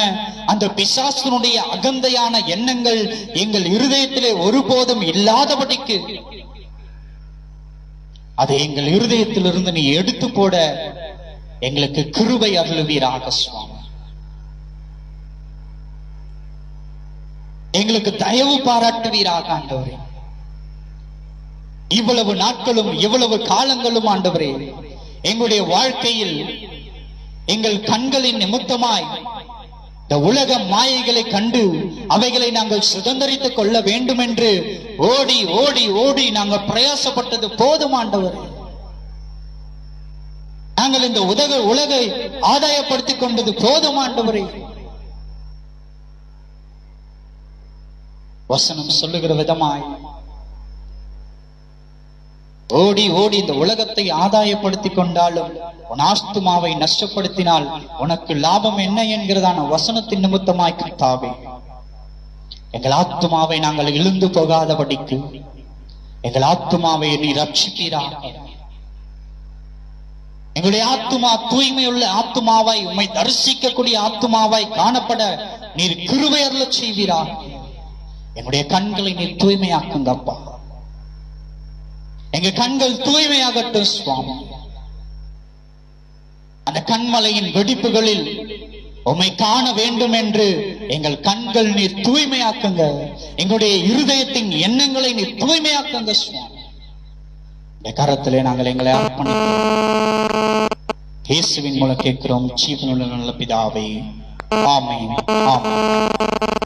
அந்த பிசாசனுடைய அகந்தையான எண்ணங்கள் எங்கள் இருதயத்திலே ஒருபோதும் இல்லாதபடிக்கு அதை எங்கள் இருதயத்திலிருந்து நீ எடுத்து போட எங்களுக்கு கிருபை அருளுவீராக சுவாமி. எங்களுக்கு தயவு பாராட்டுவீராக ஆண்டவரே. இவ்வளவு நாட்களும் இவ்வளவு காலங்களும் ஆண்டவரே எங்களுடைய வாழ்க்கையில் எங்கள் கண்களின் நிமித்தமாய் இந்த உலக மாயைகளை கண்டு அவைகளை நாங்கள் சுதந்திரித்துக் கொள்ள வேண்டும் என்று ஓடி ஓடி ஓடி நாங்கள் பிரயாசப்பட்டது போதும் ஆண்டவரே. நாங்கள் இந்த உலகை ஆதாயப்படுத்திக் கொண்டது போதும் ஆண்டவரே. வசனம் சொல்லுகிற விதமாய் ஓடி ஓடி இந்த உலகத்தை ஆதாயப்படுத்திக் கொண்டாலும் உன் ஆத்துமாவை நஷ்டப்படுத்தினால் உனக்கு லாபம் என்ன என்கிறதான வசனத்தின் நிமித்தமாய் கர்த்தாவே எங்கள் ஆத்துமாவை நாங்கள் இழுந்து போகாதபடிக்கு எங்கள் ஆத்துமாவை நீ ரட்சிப்பீராக. எங்களுடைய ஆத்துமா தூய்மையுள்ள ஆத்துமாவாய் உம்மை தரிசிக்கக்கூடிய ஆத்துமாவாய் காணப்பட நீர் கிருபை அருளச் செய்வீராக. எங்களுடைய கண்களை நீர் தூய்மையாக்குங்க அப்பா. எங்க கண்கள் தூய்மையாகட்டும் சுவாமி. அந்த கண்மலையின் வெடிப்புகளில் உம்மை காண வேண்டும் என்று எங்கள் கண்கள் நீர் தூய்மையாக்குங்க. எங்களுடைய இருதயத்தின் எண்ணங்களை நீர் தூய்மையாக்குங்க சுவாமி. இந்த கரத்திலே நாங்கள் எங்களை அர்ப்பணிக்கிறோம். இயேசுவின் மூலம் கேட்கிறோம் ஜீவனுள்ள நல்ல பிதாவே. ஆமென். ஆமென்.